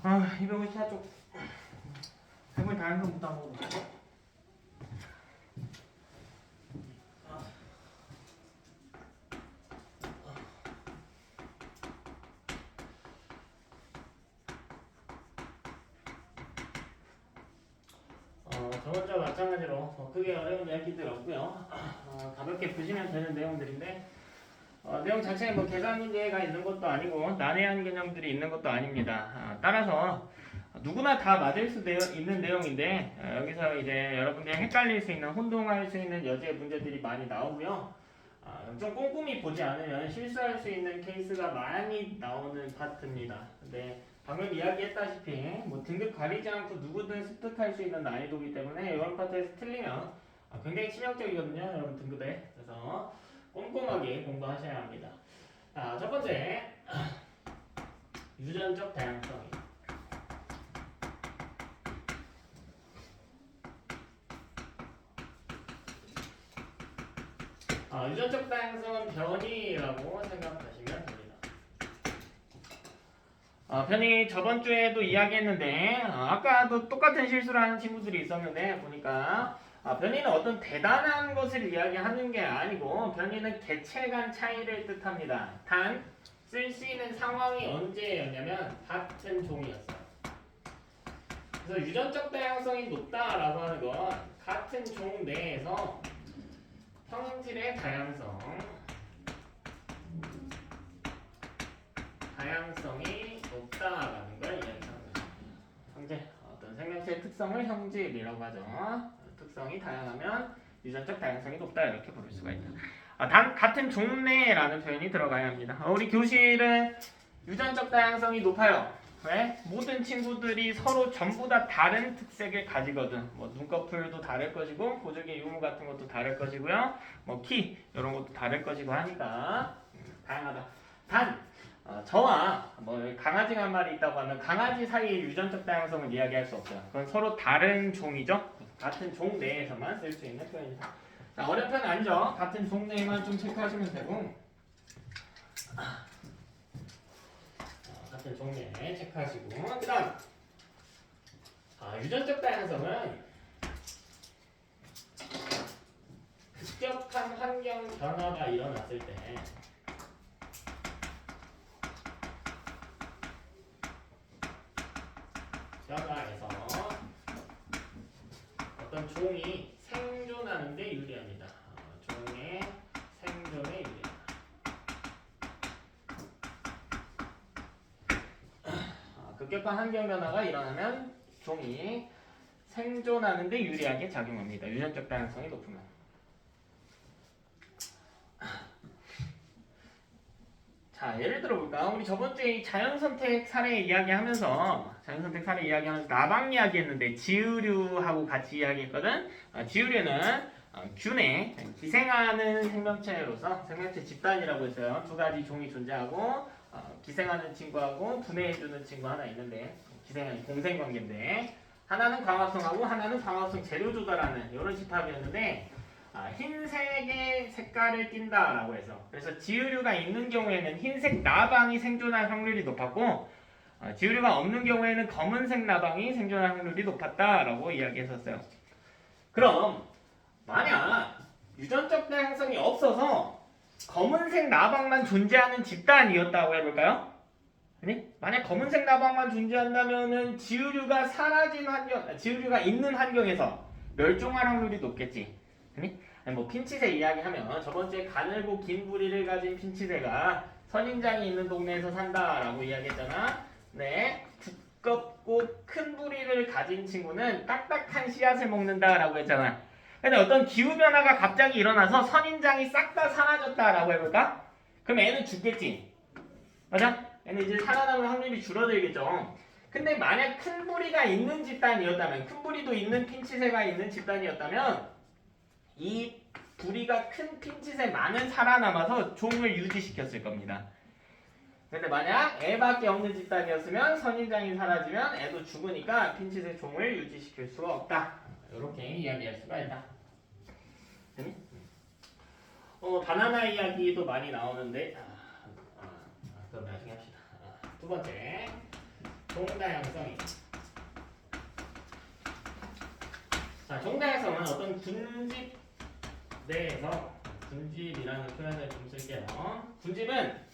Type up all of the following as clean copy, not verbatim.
254 쪽. 해물 다양성부터 한번 볼게요. 저번주와 마찬가지로 크게 어려운 이야기들 없고요. 가볍게 보시면 되는 내용들인데 내용 자체에 뭐 계산 문제가 있는 것도 아니고 난해한 개념들이 있는 것도 아닙니다. 따라서 누구나 다 맞을 수 있는 내용인데 여기서 이제 여러분들이 헷갈릴 수 있는 혼동할 수 있는 여지의 문제들이 많이 나오고요. 좀 꼼꼼히 보지 않으면 실수할 수 있는 케이스가 많이 나오는 파트입니다. 근데 방금 이야기했다시피 뭐 등급 가리지 않고 누구든 습득할 수 있는 난이도이기 때문에 이런 파트에서 틀리면 굉장히 치명적이거든요, 여러분 등급에. 그래서 꼼꼼하게 공부하셔야 합니다. 첫 번째 유전적 다양성입니다. 유전적 다양성은 변이라고 생각하시면 됩니다. 변이 저번 주에도 이야기했는데 아까도 똑같은 실수를 하는 친구들이 있었는데 보니까 변이는 어떤 대단한 것을 이야기하는 게 아니고 변이는 개체 간 차이를 뜻합니다. 단 쓸 수 있는 상황이 언제였냐면 같은 종이었어요. 그래서 유전적 다양성이 높다라고 하는 건 같은 종 내에서 성질의 다양성이 높다라는 걸 이야기합니다. 어떤 생명체의 특성을 형질이라고 하죠. 특성이 다양하면 유전적 다양성이 높다 이렇게 부를 수가 있다. 단 같은 종내라는 표현이 들어가야 합니다. 우리 교실은 유전적 다양성이 높아요. 왜? 모든 친구들이 서로 전부 다 다른 특색을 가지거든. 뭐 눈꺼풀도 다를 것이고 보조개 유무 같은 것도 다를 것이고요. 뭐 키 이런 것도 다를 것이고 하니까 다양하다. 단 저와 뭐 강아지가 한 마리 있다고 하면 강아지 사이의 유전적 다양성을 이야기할 수 없어요. 그건 서로 다른 종이죠. 같은 종 내에서만 쓸 수 있는 표현이다. 자, 어려운 표현 아니죠. 같은 종 내에만 좀 체크하시면 되고 같은 종 내에 체크하시고 그 다음 유전적 다양성은 급격한 환경 변화가 일어났을 때 변화에서 어떤 종이 생존하는 데 유리합니다. 종의 생존에 유리합니다. 급격한 환경 변화가 일어나면 종이 생존하는 데 유리하게 작용합니다. 유전적 다양성이 높으면. 자, 예를 들어볼까? 우리 저번주에 자연선택 사례 이야기하면서 나방 이야기했는데 지우류하고 같이 이야기했거든? 지우류는 균에 기생하는 생명체로서 생명체 집단이라고 했어요. 두 가지 종이 존재하고 기생하는 친구하고 분해해주는 친구 하나 있는데 기생하는 공생관계인데 하나는 광합성하고 하나는 광합성 재료 조달하는 이런 집합이었는데 흰색의 색깔을 띈다라고 해서 그래서 지우류가 있는 경우에는 흰색 나방이 생존할 확률이 높았고 지우류가 없는 경우에는 검은색 나방이 생존할 확률이 높았다라고 이야기했었어요. 그럼 만약 유전적 다양성이 없어서 검은색 나방만 존재하는 집단이었다고 해볼까요? 아니? 만약 검은색 나방만 존재한다면은 지우류가 지우류가 있는 환경에서 멸종할 확률이 높겠지. 아니? 뭐 핀치새 이야기하면 저번주에 가늘고 긴 부리를 가진 핀치새가 선인장이 있는 동네에서 산다라고 이야기했잖아. 네, 두껍고 큰 부리를 가진 친구는 딱딱한 씨앗을 먹는다라고 했잖아. 근데 어떤 기후변화가 갑자기 일어나서 선인장이 싹 다 사라졌다라고 해볼까? 그럼 애는 죽겠지. 맞아? 얘는 이제 살아남을 확률이 줄어들겠죠. 근데 만약 큰 부리가 있는 집단이었다면, 큰 부리도 있는 핀치새가 있는 집단이었다면 이 부리가 큰 핀칫에만은 살아남아서 종을 유지시켰을 겁니다. 근데 만약 애밖에 없는 집단이었으면 선인장이 사라지면 애도 죽으니까 핀칫의 종을 유지시킬 수가 없다. 이렇게 이야기할 수가 있다. 바나나 이야기도 많이 나오는데 그럼 나중에 합시다. 두 번째 종다양성이. 자, 종다양성은 어떤 군집 내에서 군집이라는 표현을 좀 쓸게요. 군집은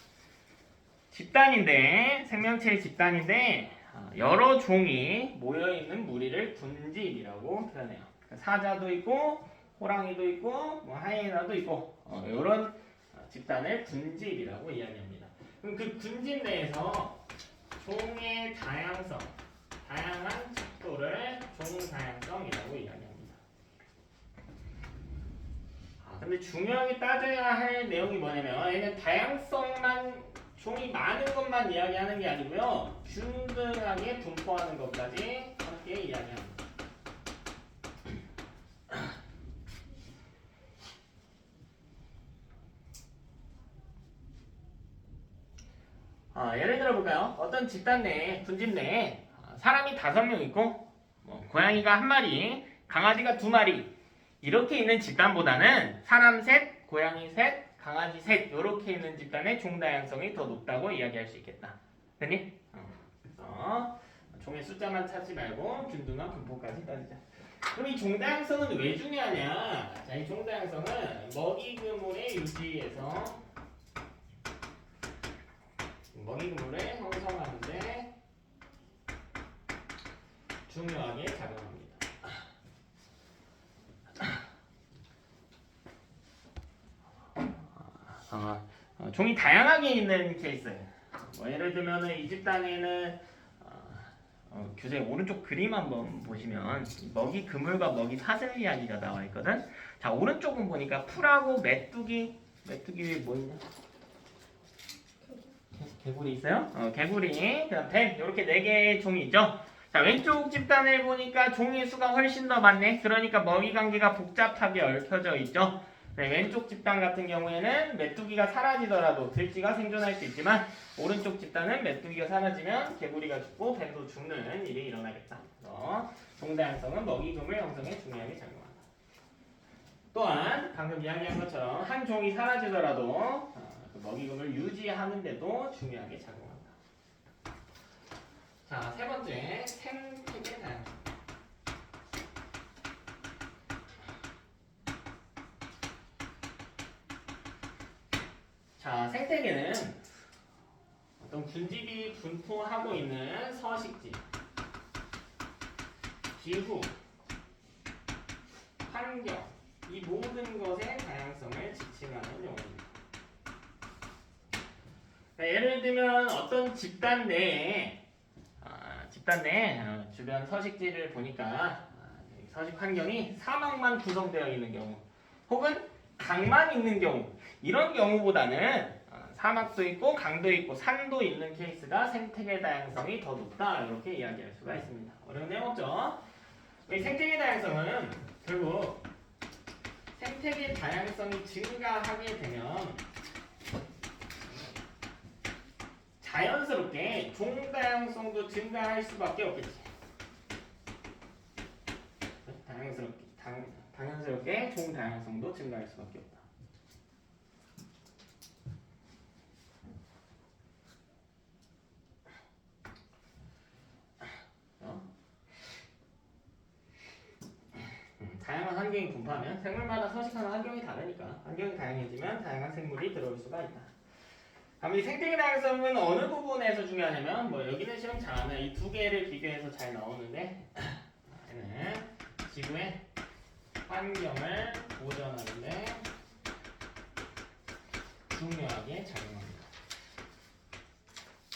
집단인데 생명체의 집단인데 여러 종이 모여있는 무리를 군집이라고 표현해요. 사자도 있고 호랑이도 있고 뭐 하이에나도 있고 이런 집단을 군집이라고 이야기합니다. 그럼 그 군집 내에서 종의 다양성, 다양한 척도를 종다양성이라고 이야기합니다. 근데 중요하게 따져야 할 내용이 뭐냐면 얘는 다양성만 종이 많은 것만 이야기하는 게 아니고요. 균등하게 분포하는 것까지 함께 이야기합니다. 예를 들어 볼까요? 어떤 집단 내에, 군집 내에 사람이 5명 있고 고양이가 1마리, 강아지가 2마리 이렇게 있는 집단보다는 사람 셋, 고양이 셋, 강아지 셋 이렇게 있는 집단의 종다양성이 더 높다고 이야기할 수 있겠다. 됐니? 종의 숫자만 찾지 말고 균등한 분포까지 따지자. 그럼 이 종다양성은 왜 중요하냐? 자, 이 종다양성은 먹이 그물의 유지에서 먹이 그물을 형성하는데 중요하게 작용합니다. 종이 다양하게 있는 케이스. 예를 들면 이 집단에는 교재 오른쪽 그림 한번 보시면 먹이 그물과 먹이 사슬 이야기가 나와 있거든. 자, 오른쪽은 보니까 풀하고 메뚜기 위에 뭐 있냐? 개구리 있어요? 개구리, 그다음 뱀 이렇게 4개의 종이 있죠. 자, 왼쪽 집단을 보니까 종의 수가 훨씬 더 많네. 그러니까 먹이 관계가 복잡하게 얽혀져 있죠. 네, 왼쪽 집단 같은 경우에는 메뚜기가 사라지더라도 들쥐가 생존할 수 있지만 오른쪽 집단은 메뚜기가 사라지면 개구리가 죽고 뱀도 죽는 일이 일어나겠다. 종다양성은 먹이 그물 형성에 중요하게 작용한다. 또한 방금 이야기한 것처럼 한 종이 사라지더라도 먹이 그물 유지하는데도 중요하게 작용한다. 자, 3번째 생태계 다양성. 자, 생태계는 어떤 군집이 분포하고 있는 서식지, 기후, 환경, 이 모든 것의 다양성을 지칭하는 용어입니다. 예를 들면 어떤 집단 내에 주변 서식지를 보니까 서식 환경이 사막만 구성되어 있는 경우 혹은 강만 있는 경우 이런 경우보다는 사막도 있고 강도 있고 산도 있는 케이스가 생태계 다양성이 더 높다 이렇게 이야기할 수가 있습니다. 어려운 내용 없죠? 이 생태계 다양성은 결국 생태계 다양성이 증가하게 되면 자연스럽게 종다양성도 증가할 수밖에 없겠지. 당연스럽게 종다양성도 증가할 수밖에 없다. 다양한 환경이 분포하면 생물마다 서식하는 환경이 다르니까 환경이 다양해지면 다양한 생물이 들어올 수가 있다. 그럼 이 생태계 다양성은 어느 부분에서 중요하냐면 여기는 실험 잘하면 이 2개를 비교해서 잘 나오는데 얘는 지구의 환경을 보존하는데 중요하게 작용합니다.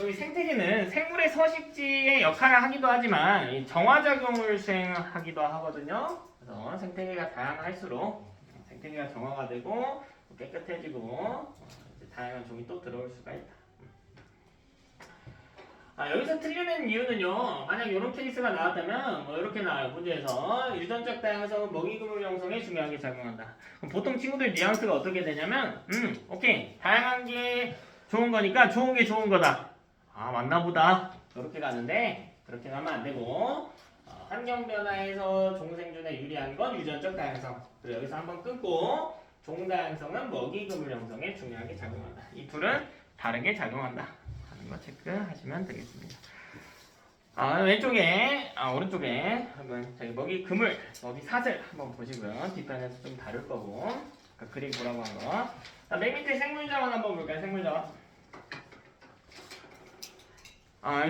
이 생태계는 생물의 서식지의 역할을 하기도 하지만 정화작용을 수행하기도 하거든요. 그래서 생태계가 다양할수록 생태계가 정화가 되고 깨끗해지고 다양한 종이 또 들어올 수가 있다. 여기서 틀리는 이유는요. 만약 이런 케이스가 나왔다면 이렇게 나와요. 문제에서 유전적 다양성은 먹이 그물 형성에 중요하게 작용한다. 그럼 보통 친구들 뉘앙스가 어떻게 되냐면 오케이. 다양한 게 좋은 거니까 좋은 게 좋은 거다. 맞나 보다. 그렇게 가는데 그렇게 가면 안 되고 환경 변화에서 종생존에 유리한 건 유전적 다양성. 그리고 여기서 한번 끊고 종다양성은 먹이 그물 형성에 중요하게 작용한다. 이 둘은 다르게 작용한다. 하는 거 체크하시면 되겠습니다. 왼쪽에, 오른쪽에 한번 저기 먹이 그물, 먹이 사슬 한번 보시고요. 뒷편에서 좀 다를 거고. 그림 보라고 한 거. 자, 맨 밑에 생물 자원 한번 볼까요? 생물 자원.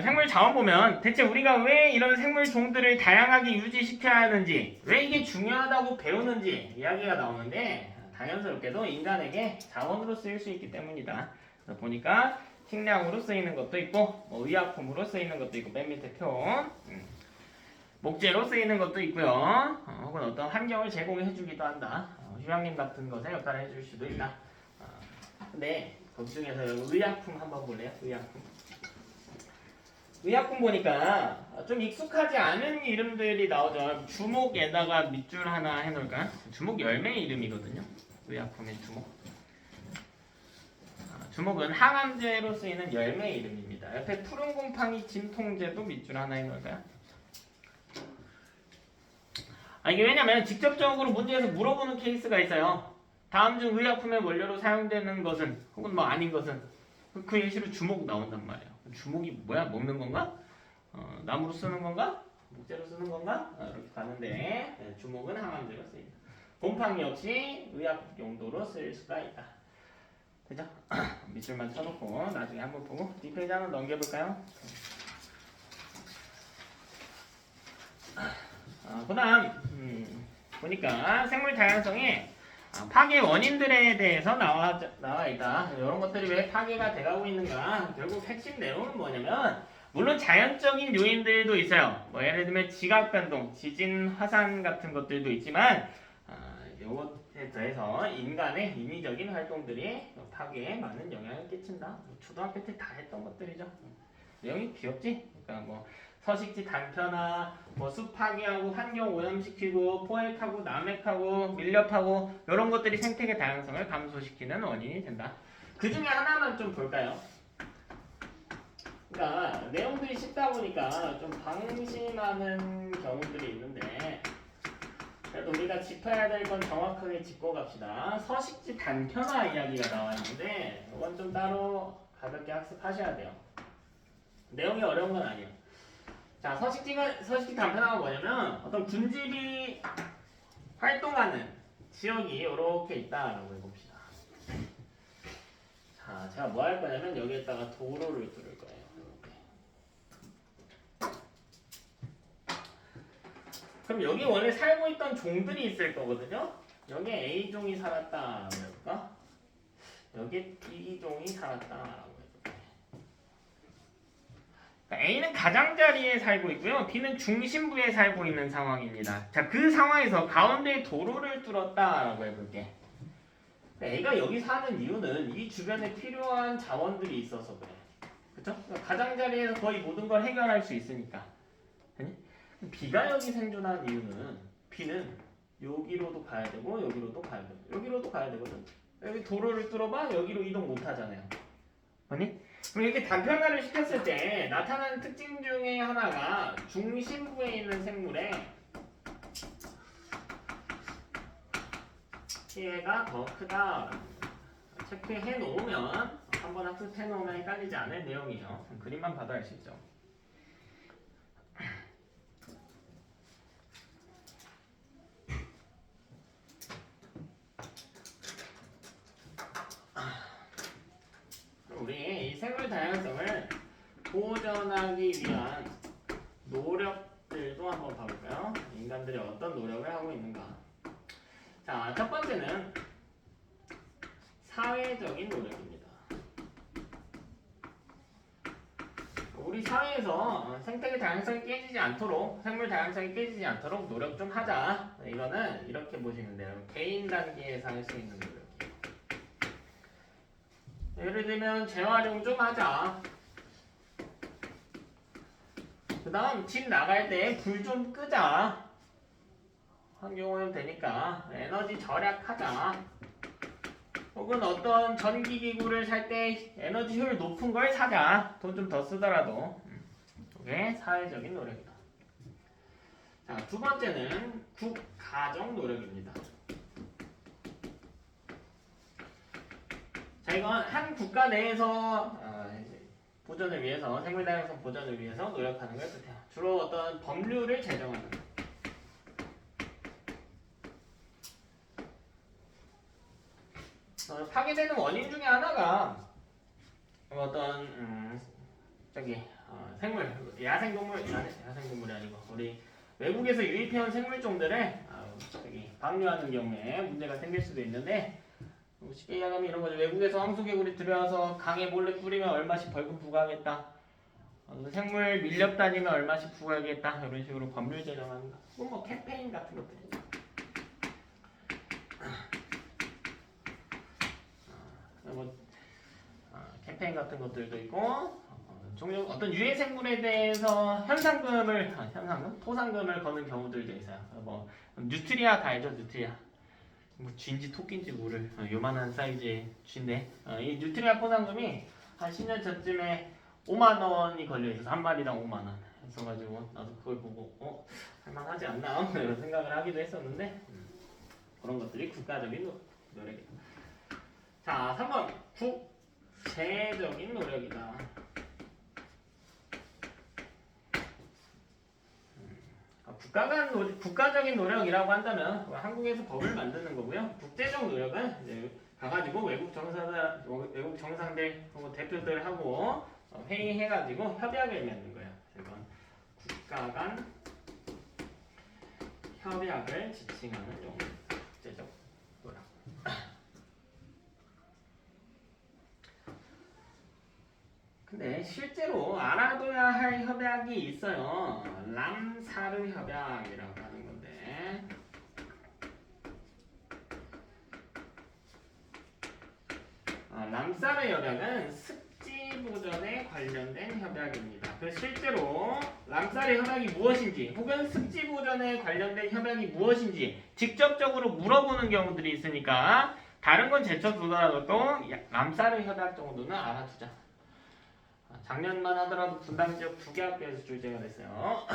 생물 자원 보면 대체 우리가 왜 이런 생물 종들을 다양하게 유지시켜야 하는지, 왜 이게 중요하다고 배우는지 이야기가 나오는데 당연스럽게도 인간에게 자원으로 쓰일 수 있기 때문이다. 그래서 보니까 식량으로 쓰이는 것도 있고, 뭐 의약품으로 쓰이는 것도 있고, 맨 밑에 표. 목재로 쓰이는 것도 있고요. 혹은 어떤 환경을 제공해주기도 한다. 휴양림 같은 것에 역할을 해줄 수도 있다. 근데 그 중에서 의약품 한번 볼래요? 의약품. 의약품 보니까 좀 익숙하지 않은 이름들이 나오죠. 주목에다가 밑줄 하나 해놓을까? 주목 열매 이름이거든요. 의약품의 주목. 주목은 항암제로 쓰이는 열매 이름입니다. 옆에 푸른 곰팡이 진통제도 밑줄 하나 해놓을까요? 이게 왜냐면 직접적으로 문제에서 물어보는 케이스가 있어요. 다음 중 의약품의 원료로 사용되는 것은 혹은 뭐 아닌 것은 그 예시로 주목 나온단 말이에요. 주목이 뭐야? 먹는 건가? 나무로 쓰는 건가? 목재로 쓰는 건가? 이렇게 가는데 주목은 항암제로 쓰인다. 곰팡이 역시 의학 용도로 쓸 수가 있다. 그죠? 밑줄만 쳐놓고 나중에 한번 보고 뒷페이지 한번 넘겨볼까요? 그 다음 보니까 생물 다양성이 파괴 원인들에 대해서 나와 있다. 이런 것들이 왜 파괴가 돼가고 있는가? 결국 핵심 내용은 뭐냐면 물론 자연적인 요인들도 있어요. 뭐 예를 들면 지각 변동, 지진, 화산 같은 것들도 있지만 이것에 더해서 인간의 인위적인 활동들이 파괴에 많은 영향을 끼친다. 초등학교 때 다 했던 것들이죠. 내용이 귀엽지? 그러니까 뭐 서식지 단편화, 뭐 숲 파괴하고 환경 오염시키고 포획하고 남획하고 밀렵하고 이런 것들이 생태계 다양성을 감소시키는 원인이 된다. 그 중에 하나만 좀 볼까요? 그러니까 내용들이 쉽다 보니까 좀 방심하는 경우들이 있는데 그래도 우리가 짚어야 될 건 정확하게 짚고 갑시다. 서식지 단편화 이야기가 나와 있는데 이건 좀 따로 가볍게 학습하셔야 돼요. 내용이 어려운 건 아니에요. 자, 서식지 단편화가 뭐냐면 어떤 군집이 활동하는 지역이 이렇게 있다라고 해봅시다. 자, 제가 뭐 할 거냐면 여기에다가 도로를 뚫을 거예요. 이렇게. 그럼 여기 원래 살고 있던 종들이 있을 거거든요. 여기에 A종이 살았다라고 해볼까? 여기에 B종이 살았다라고 해볼까? A는 가장자리에 살고 있고요. B는 중심부에 살고 있는 상황입니다. 자, 그 상황에서 가운데 도로를 뚫었다라고 해볼게. A가 여기 사는 이유는 이 주변에 필요한 자원들이 있어서 그래. 그쵸? 가장자리에서 거의 모든 걸 해결할 수 있으니까. B가 여기 생존한 이유는 B는 여기로도 가야 되고 여기로도 가야 되고 여기로도 가야 되거든. 여기 도로를 뚫어봐 여기로 이동 못 하잖아요. 아니? 그럼 이렇게 단편화를 시켰을 때 나타나는 특징 중에 하나가 중심부에 있는 생물에 피해가 더 크다. 체크해 놓으면 한번 학습해 놓으면 헷갈리지 않을 내용이에요. 그림만 봐도 알 수 있죠. 우리 이 생물 다양성을 보존하기 위한 노력들도 한번 봐볼까요? 인간들이 어떤 노력을 하고 있는가? 자, 첫 번째는 사회적인 노력입니다. 우리 사회에서 생태계 다양성이 깨지지 않도록, 생물 다양성이 깨지지 않도록 노력 좀 하자. 이거는 이렇게 보시면 돼요. 개인 단계에서 할 수 있는 노력. 예를 들면 재활용 좀 하자. 그 다음 집 나갈 때 불 좀 끄자. 환경오염 되니까 에너지 절약하자. 혹은 어떤 전기기구를 살 때 에너지 효율 높은 걸 사자. 돈 좀 더 쓰더라도. 이게 사회적인 노력이다. 자, 두 번째는 국가적 노력입니다. 자, 이건 한 국가 내에서 보존을 위해서 생물 다양성 보존을 위해서 노력하는 걸 뜻해요. 주로 어떤 법률을 제정하는 거. 파괴되는 원인 중에 하나가 어떤 생물, 야생동물이 아니고 우리 외국에서 유입해온 생물종들을 방류하는 경우에 문제가 생길 수도 있는데 쉽게 이야기하면 이런 거죠. 외국에서 황소개구리 들여와서 강에 몰래 뿌리면 얼마씩 벌금 부과하겠다. 생물 밀렵 다니면 얼마씩 부과하겠다. 이런 식으로 법률 제정하는 거. 뭐 캠페인 같은 것들이죠. 캠페인 같은 것들도 있고 종종 어떤 유해 생물에 대해서 포상금을 거는 경우들도 있어요. 뭐 뉴트리아 다 알죠? 뉴트리아. 뭐 쥐인지 토끼인지 모를 요만한 사이즈의 쥐인데 이 뉴트리아 포상금이 한 10년 전쯤에 5만 원이 걸려 있어서 한 마리당 5만 원. 그래가지고 나도 그걸 보고 할만하지 않나 이런 생각을 하기도 했었는데 그런 것들이 국가적인 노력이다. 자, 3번 국제적인 노력이다. 국가적인 노력이라고 한다면 한국에서 법을 만드는 거고요. 국제적 노력은 이제 가가지고 외국 정상들 대표들하고 회의해가지고 협약을 맺는 거예요. 이건 국가 간 협약을 지칭하는 용어. 국제적 노력. 근데 실제로 알아둬야 할 협약이 있어요. 람사르 협약이라고 하는 건데 람사르 협약은 습지 보전에 관련된 협약입니다. 그래서 실제로 람사르 협약이 무엇인지 혹은 습지 보전에 관련된 협약이 무엇인지 직접적으로 물어보는 경우들이 있으니까 다른 건 제쳐두더라도 람사르 협약 정도는 알아두자. 작년만 하더라도 분당 지역 2개 학교에서 출제가 됐어요.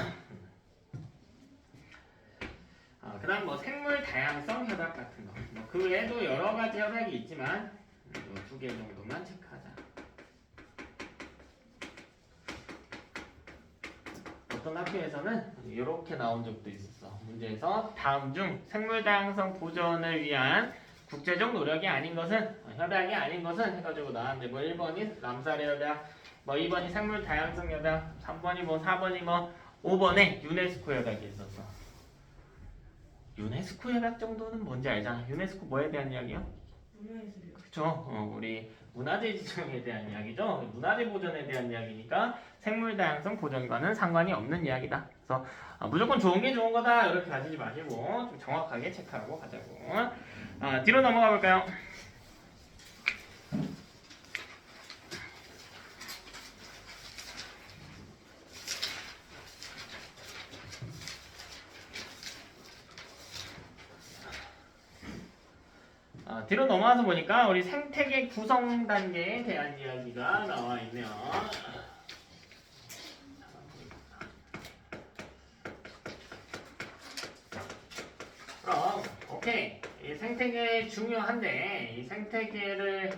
그 다음 뭐 생물 다양성 협약 같은 거. 그 외에도 여러 가지 협약이 있지만 2개 정도만 체크하자. 어떤 학교에서는 이렇게 나온 적도 있었어. 문제에서 다음 중 생물 다양성 보존을 위한 국제적 노력이 아닌 것은 협약이 아닌 것은 해가지고 나왔는데 뭐 1번이 람사르 협약, 뭐 2번이 생물 다양성 협약, 3번이 뭐 4번이 뭐 5번에 유네스코 협약이 있었어. 유네스코 협약 정도는 뭔지 알잖아. 유네스코 뭐에 대한 이야기요? 문화예술이요. 그렇죠. 우리 문화재 지정에 대한 이야기죠. 문화재 보존에 대한 이야기니까 생물 다양성 보존과는 상관이 없는 이야기다. 그래서 무조건 좋은 게 좋은 거다 이렇게 가지지 마시고 좀 정확하게 체크하고 가자고. 뒤로 넘어가 볼까요? 뒤로 넘어와서 보니까 우리 생태계 구성 단계에 대한 이야기가 나와 있네요. 그럼 오케이. 이 생태계 중요한데 이 생태계를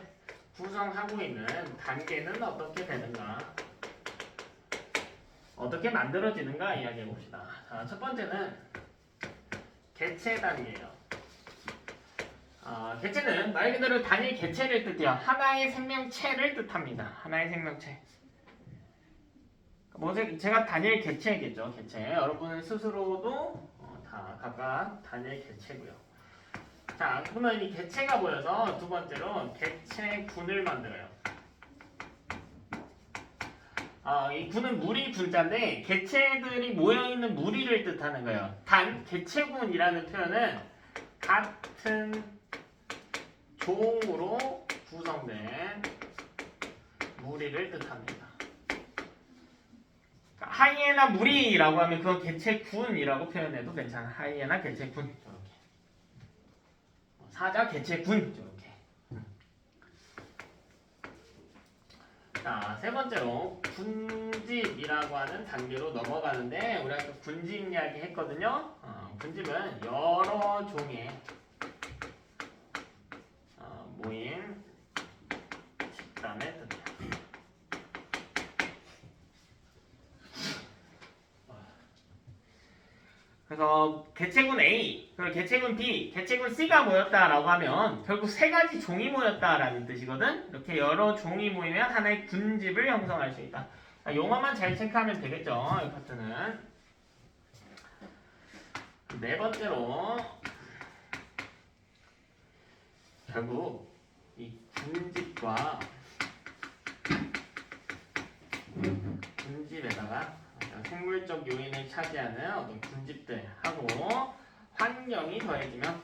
구성하고 있는 단계는 어떻게 되는가? 어떻게 만들어지는가 이야기해 봅시다. 자, 첫 번째는 개체 단계예요. 개체는 말 그대로 단일 개체를 뜻해요. 하나의 생명체를 뜻합니다. 하나의 생명체. 뭐 제가 단일 개체겠죠. 개체. 여러분 스스로도 다 각각 단일 개체고요. 자, 그러면 이 개체가 모여서 두 번째로 개체군을 만들어요. 이 군은 무리 군자인데 개체들이 모여있는 무리를 뜻하는 거예요. 개체군이라는 표현은 같은 종으로 구성된 무리를 뜻합니다. 하이에나 무리라고 하면 그건 개체군이라고 표현해도 괜찮아. 하이에나 개체군 이렇게. 사자 개체군 이렇게. 자, 세 번째로 군집이라고 하는 단계로 넘어가는데 우리가 또 군집 이야기 했거든요. 군집은 여러 종의 모임 집단을 뜻해요. 그래서 개체군 A, 그리고 개체군 B, 개체군 C가 모였다라고 하면 결국 세 가지 종이 모였다라는 뜻이거든. 이렇게 여러 종이 모이면 하나의 군집을 형성할 수 있다. 용어만 잘 체크하면 되겠죠. 이 파트는. 네 번째로 결국 이 군집에다가 생물적 요인을 차지하는 어떤 군집들하고 환경이 더해지면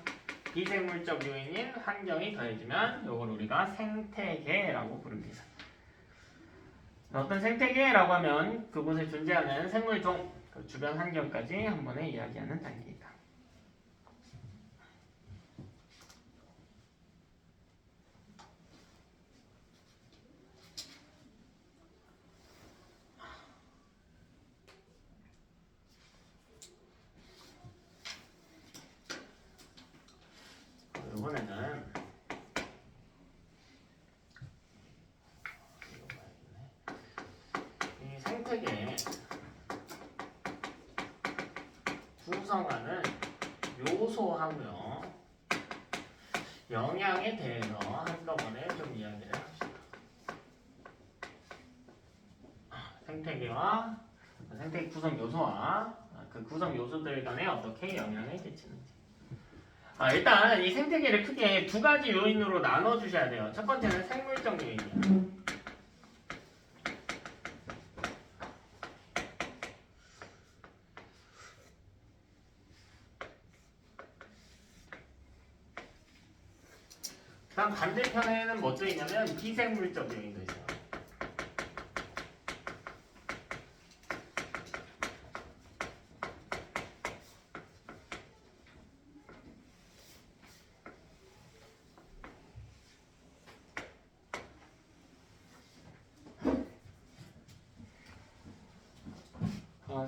비생물적 요인인 환경이 더해지면 이걸 우리가 생태계라고 부릅니다. 어떤 생태계라고 하면 그곳에 존재하는 생물종, 그 주변 환경까지 한 번에 이야기하는 단계이다. 이번에는 이 생태계 구성하는 요소하고요 영양에 대해서 한꺼번에 좀 이야기를 합시다. 생태계 구성 요소와 그 구성 요소들 간에 어떻게 영향을 끼치는지. 일단 이 생태계를 크게 두 가지 요인으로 나눠 주셔야 돼요. 첫 번째는 생물적 요인이에요. 그다음 반대편에는 뭐도 있냐면 비생물적 요인도 있어요.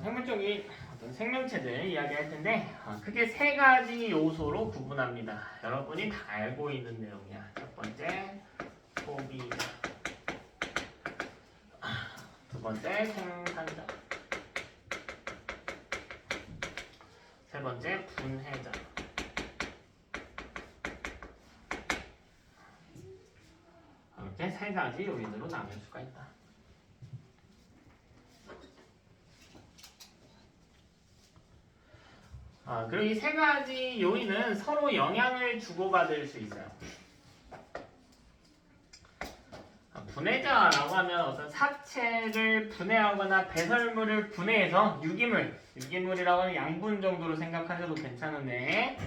생물적인 어떤 생명체들 이야기할 텐데 크게 세 가지 요소로 구분합니다. 여러분이 다 알고 있는 내용이야. 첫 번째 소비자, 두 번째 생산자, 세 번째 분해자. 이렇게 세 가지 요인으로 나눌 수가 있다. 그리고 이 세 가지 요인은 서로 영향을 주고받을 수 있어요. 분해자라고 하면 어떤 사체를 분해하거나 배설물을 분해해서 유기물이라고 하면 양분 정도로 생각하셔도 괜찮은데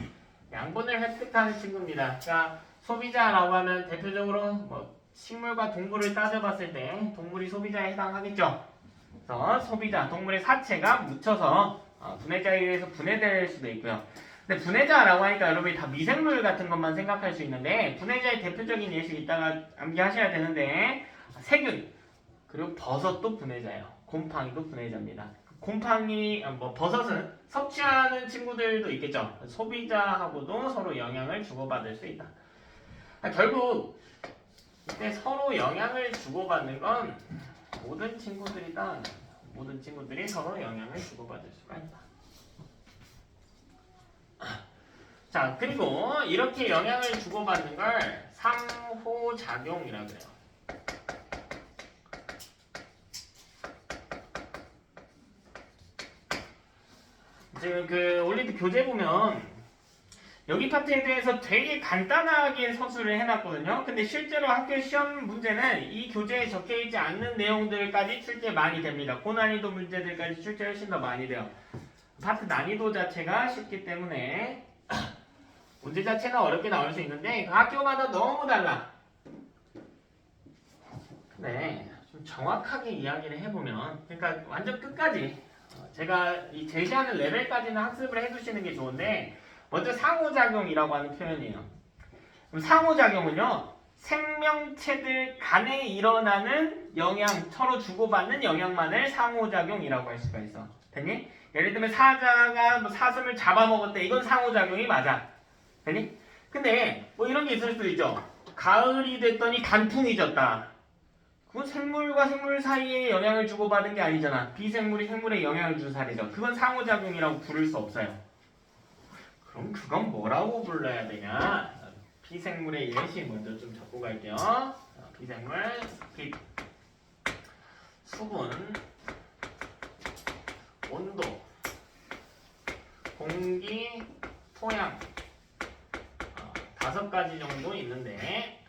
양분을 획득하는 친구입니다. 그러니까 소비자라고 하면 대표적으로 뭐 식물과 동물을 따져봤을 때 동물이 소비자에 해당하겠죠. 그래서 소비자, 동물의 사체가 묻혀서 분해자에 의해서 분해될 수도 있고요. 근데 분해자라고 하니까 여러분이 다 미생물 같은 것만 생각할 수 있는데 분해자의 대표적인 예시 이따가 암기하셔야 되는데 세균 그리고 버섯도 분해자예요. 곰팡이도 분해자입니다. 곰팡이, 버섯은 섭취하는 친구들도 있겠죠. 소비자하고도 서로 영향을 주고받을 수 있다. 결국 이때 서로 영향을 주고받는 건 모든 친구들이 서로 영향을 주고받을 수가 있다. 자, 그리고 이렇게 영향을 주고받는 걸 상호작용이라고 해요. 지금 그 올림픽 교재 보면 여기 파트에 대해서 되게 간단하게 서술을 해놨거든요. 근데 실제로 학교 시험 문제는 이 교재에 적혀있지 않는 내용들까지 출제 많이 됩니다. 고난이도 문제들까지 출제 훨씬 더 많이 돼요. 파트 난이도 자체가 쉽기 때문에 문제 자체가 어렵게 나올 수 있는데 학교마다 너무 달라. 근데 좀 정확하게 이야기를 해보면 그러니까 완전 끝까지 제가 이 제시하는 레벨까지는 학습을 해두시는 게 좋은데 먼저 상호작용이라고 하는 표현이에요. 그럼 상호작용은요 생명체들 간에 일어나는 영향, 서로 주고받는 영향만을 상호작용이라고 할 수가 있어. 됐니? 예를 들면 사자가 뭐 사슴을 잡아먹었대. 이건 상호작용이 맞아. 됐니? 근데 뭐 이런 게 있을 수도 있죠. 가을이 됐더니 단풍이 졌다. 그건 생물과 생물 사이에 영향을 주고받은 게 아니잖아. 비생물이 생물에 영향을 준 사례죠. 그건 상호작용이라고 부를 수 없어요. 그럼 그건 뭐라고 불러야 되냐? 비생물의 예시 먼저 좀 적고 갈게요. 비생물, 빛, 수분, 온도, 공기, 토양 5가지 정도 있는데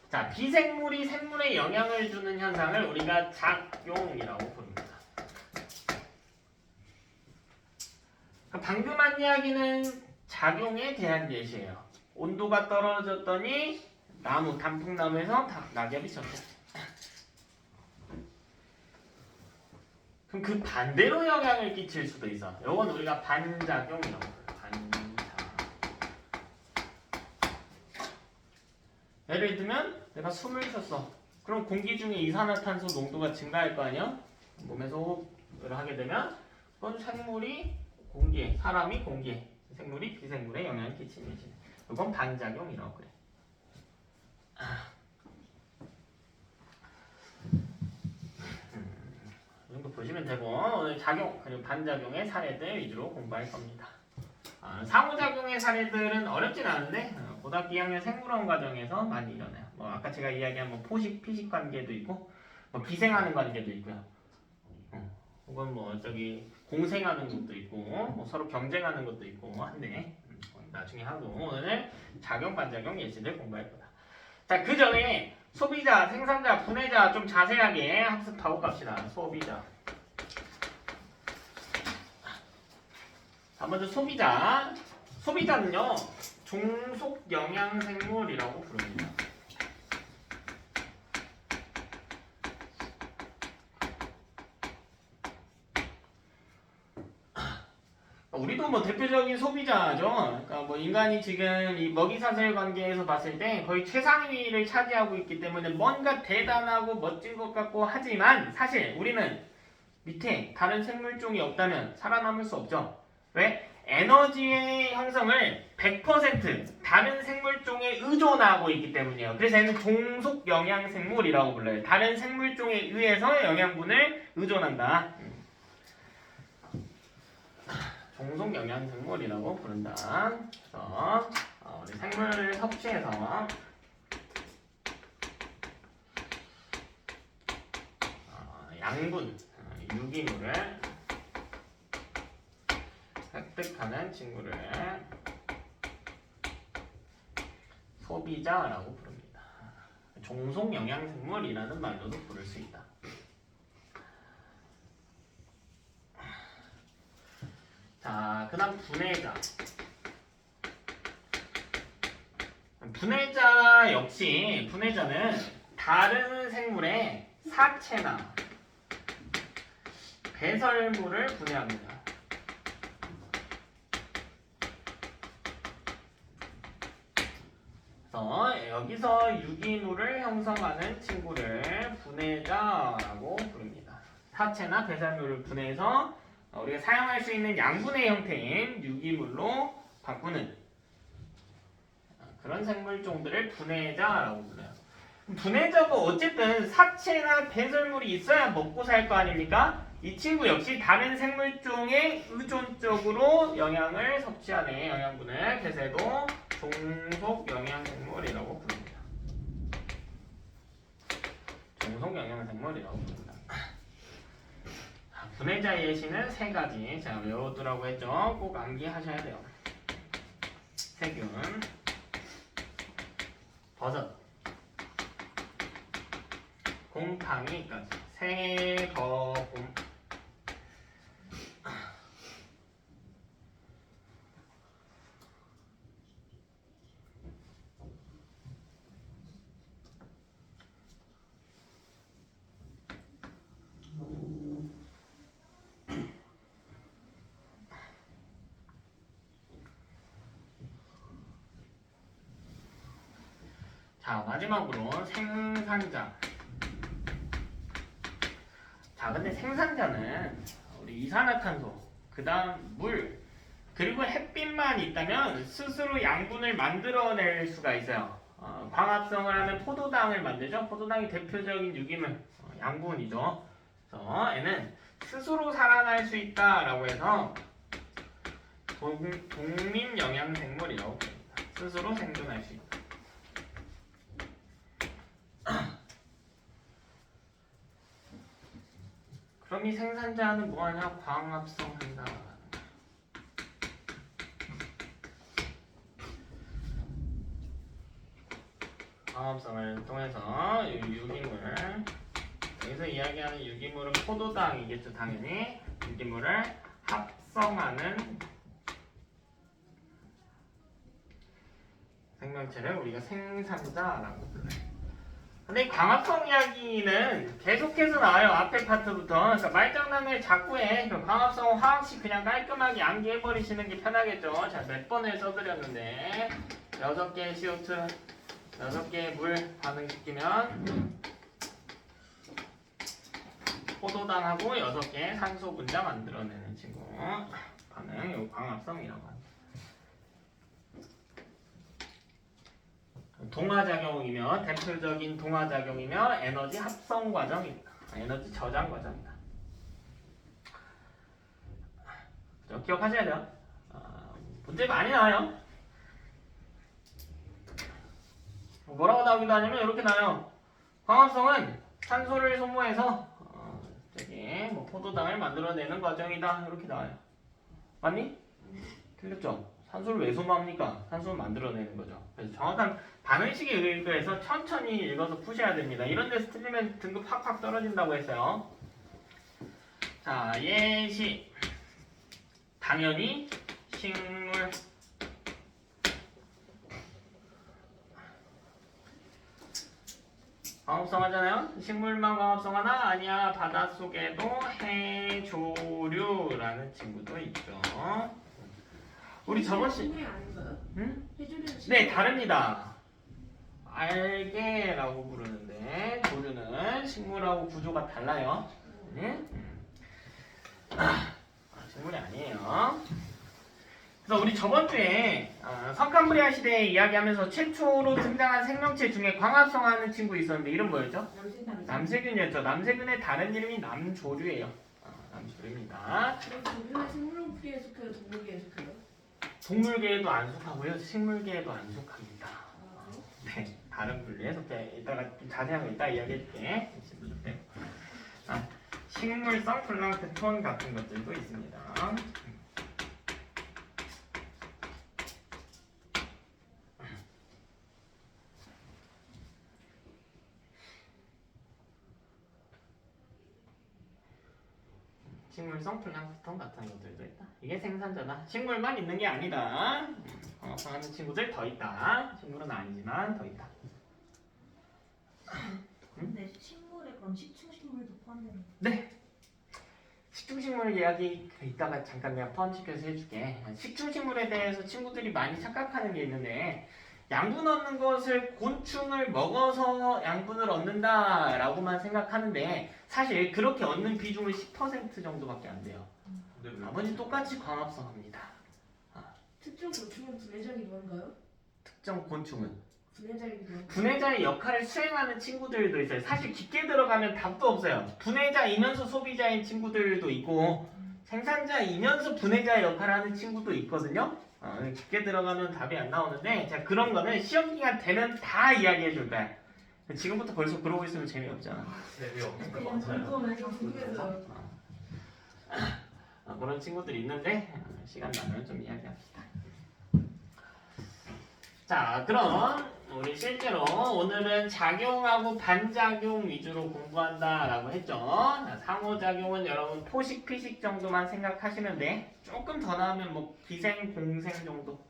자, 비생물이 생물에 영향을 주는 현상을 우리가 작용이라고 부릅니다. 방금 한 이야기는 작용에 대한 예시예요. 온도가 떨어졌더니 나무, 단풍나무에서 낙엽이 졌죠. 그럼 그 반대로 영향을 끼칠 수도 있어. 이건 우리가 반작용이라고 불러요. 반작. 예를 들면 내가 숨을 쉬었어. 그럼 공기 중에 이산화탄소 농도가 증가할 거 아니야? 몸에서 호흡을 하게 되면 그건 생물이 공기에, 사람이 공기에, 생물이 비생물에 영향을 끼치는 거지. 이건 반작용이라고 그래. 이 정도 보시면 되고 오늘 작용 그리고 반작용의 사례들 위주로 공부할 겁니다. 상호작용의 사례들은 어렵진 않은데 고등학교 2학년 생물원 과정에서 많이 일어나요. 뭐 아까 제가 이야기한 뭐 포식, 피식 관계도 있고 뭐 비생하는 관계도 있고요. 혹은 뭐 저기 공생하는 것도 있고 뭐 서로 경쟁하는 것도 있고 한데 나중에 하고 오늘 작용, 반작용 예시를 공부할 거다. 자, 그 전에 소비자, 생산자, 분해자 좀 자세하게 학습하고 갑시다. 소비자. 자, 먼저 소비자. 소비자는요, 종속 영양생물이라고 부릅니다. 우리도 뭐 대표적인 소비자죠. 그러니까 뭐 인간이 지금 이 먹이사슬 관계에서 봤을 때 거의 최상위를 차지하고 있기 때문에 뭔가 대단하고 멋진 것 같고 하지만 사실 우리는 밑에 다른 생물종이 없다면 살아남을 수 없죠. 왜? 에너지의 형성을 100% 다른 생물종에 의존하고 있기 때문이에요. 그래서 얘는 종속 영양생물이라고 불러요. 다른 생물종에 의해서 영양분을 의존한다. 종속 영양생물이라고 부른다. 그래서 우리 생물을 섭취해서 양분, 유기물을 획득하는 친구를 소비자라고 부릅니다. 종속 영양생물이라는 말로도 부를 수 있다. 자, 그 다음 분해자. 분해자 역시 분해자는 다른 생물의 사체나 배설물을 분해합니다. 그래서 여기서 유기물을 형성하는 친구를 분해자라고 부릅니다. 사체나 배설물을 분해해서 우리가 사용할 수 있는 양분의 형태인 유기물로 바꾸는 그런 생물종들을 분해자라고 불러요. 분해자가 어쨌든 사체나 배설물이 있어야 먹고 살 거 아닙니까? 이 친구 역시 다른 생물종에 의존적으로 영양을 섭취하는 영양분을 그래서 종속 영양생물이라고 부릅니다. 종속 영양생물이라고 부릅니다. 분해자 예시는 3가지. 자, 외워두라고 했죠. 꼭 암기하셔야 돼요. 세균, 버섯, 곰팡이까지. 세거곰. 자, 마지막으로 생산자. 자, 근데 생산자는 우리 이산화탄소, 그 다음 물, 그리고 햇빛만 있다면 스스로 양분을 만들어낼 수가 있어요. 광합성을 하면 포도당을 만들죠. 포도당이 대표적인 유기물, 양분이죠. 그래서 얘는 스스로 살아날 수 있다라고 해서 독립영양생물이라고 부릅니다. 스스로 생존할 수 있다. 그럼 이 생산자는 뭐하냐? 광합성한다. 광합성을 통해서 유기물, 여기서 이야기하는 유기물은 포도당이겠죠. 당연히 유기물을 합성하는 생명체를 우리가 생산자라고 불러요. 근데 이 광합성 이야기는 계속해서 나와요. 앞에 파트부터. 그러니까 말장난을 자꾸 해. 그 광합성 화학식 그냥 깔끔하게 암기해버리시는 게 편하겠죠. 자, 몇 번을 써드렸는데 6개의 CO2, 6개의 물 반응시키면 포도당하고 6개의 산소 분자 만들어내는 친구. 반응, 요 광합성이라고 합니다. 동화작용이면 대표적인 동화작용이면 에너지 합성 과정입니다. 에너지 저장 과정입니다. 기억하셔야 돼요. 문제 많이 나와요. 뭐라고 나오기도 하냐면 이렇게 나와요. 광합성은 산소를 소모해서 뭐 포도당을 만들어내는 과정이다. 이렇게 나와요. 맞니? 틀렸죠? 산소를 왜 소모합니까? 산소를 만들어내는 거죠. 그래서 정확한 반응식에 의해서 천천히 읽어서 푸셔야 됩니다. 이런 데서 틀리면 등급 확확 떨어진다고 했어요. 자, 예시. 당연히 식물 광합성 하잖아요. 식물만 광합성하나? 아니야. 바닷속에도 해조류라는 친구도 있죠. 우리 저번 시 아닌가요? 응? 해조류는 네, 다릅니다. 알게라고 부르는데 조류는 식물하고 구조가 달라요. 네? 식물이 아니에요. 그래서 우리 저번 주에 석간브리아 시대 이야기하면서 최초로 등장한 생명체 중에 광합성하는 친구 있었는데 이름 뭐였죠? 남세균이었죠. 남세균의 다른 이름이 남조류예요. 남조류입니다. 그럼 조류는 생물풀이에 속해요? 동물계에 속해요? 동물계에도 안 속하고요. 식물계에도 안 속합니다. 네, 다른 분류에 속해. 이따가 좀 자세한 거 이따 이야기해줄게. 식물성 플랑크톤 같은 것들도 있습니다. 식물성 플랑크톤 같은 것들도 있다. 이게 생산자다. 식물만 있는 게 아니다. 하는 친구들 더 있다. 식물은 아니지만 더 있다. 근데 식물에 그럼 식충식물도 포함되는 거예요? 네. 식충식물 이야기 이따가 잠깐 내가 포함시켜서 해줄게. 식충식물에 대해서 친구들이 많이 착각하는 게 있는데 양분 얻는 것을 곤충을 먹어서 양분을 얻는다라고만 생각하는데 사실 그렇게 얻는 비중은 10% 정도밖에 안 돼요. 나머지 똑같이 광합성합니다. 특정 곤충은 분해장이 뭔가요? 특정 곤충은 분해장이 뭔가요? 분해자의 역할을 수행하는 친구들도 있어요. 사실 깊게 들어가면 답도 없어요. 분해자이면서 소비자인 친구들도 있고 생산자이면서 분해자의 역할을 하는 친구도 있거든요. 깊게 들어가면 답이 안 나오는데 자 그런 거는 시험 기간 되면 다 이야기해 줄 거야. 지금부터 벌써 그러고 있으면 재미없잖아. 그냥 궁금해서 궁금해서 그런 친구들이 있는데 시간 나면 좀 이야기합시다. 자 그럼 우리 실제로 오늘은 작용하고 반작용 위주로 공부한다라고 했죠. 상호작용은 여러분 포식, 피식 정도만 생각하시면 돼. 조금 더 나오면 뭐 기생, 공생 정도.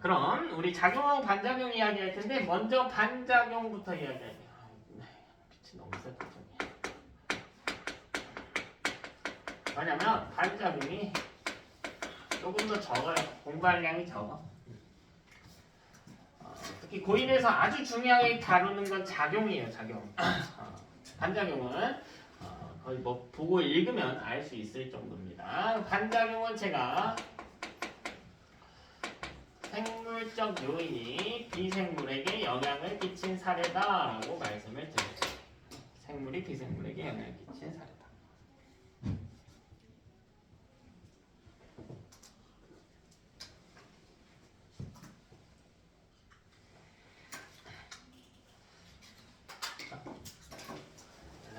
그럼 우리 작용하고 반작용 이야기할 텐데 먼저 반작용부터 이야기할게요. 빛이 너무 세다. 왜냐면 반작용이 조금 더 적어요. 공부할 양이 적어. 특히 고1에서 아주 중요하게 다루는 건 작용이에요. 작용. 반작용은 거의 뭐 보고 읽으면 알 수 있을 정도입니다. 반작용은 제가 생물적 요인이 비생물에게 영향을 끼친 사례다라고 말씀을 드렸죠. 생물이 비생물에게 영향을 끼친 사례다.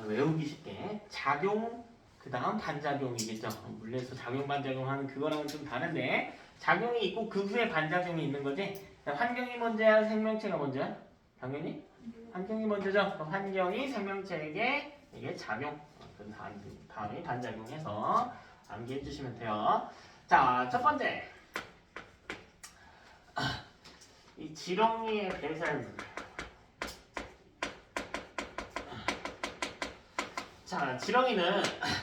외우기 쉽게 작용 그 다음 반작용이겠죠. 물리에서 작용 반작용하는 그거랑은 좀 다른데 작용이 있고 그 후에 반작용이 있는 거지. 환경이 먼저야 생명체가 먼저야? 당연히 환경이 먼저죠. 그럼 환경이 생명체에게 이게 작용 그 다음에 반작용해서 암기해 주시면 돼요. 자, 첫 번째 이 지렁이의 배설물. 자, 지렁이는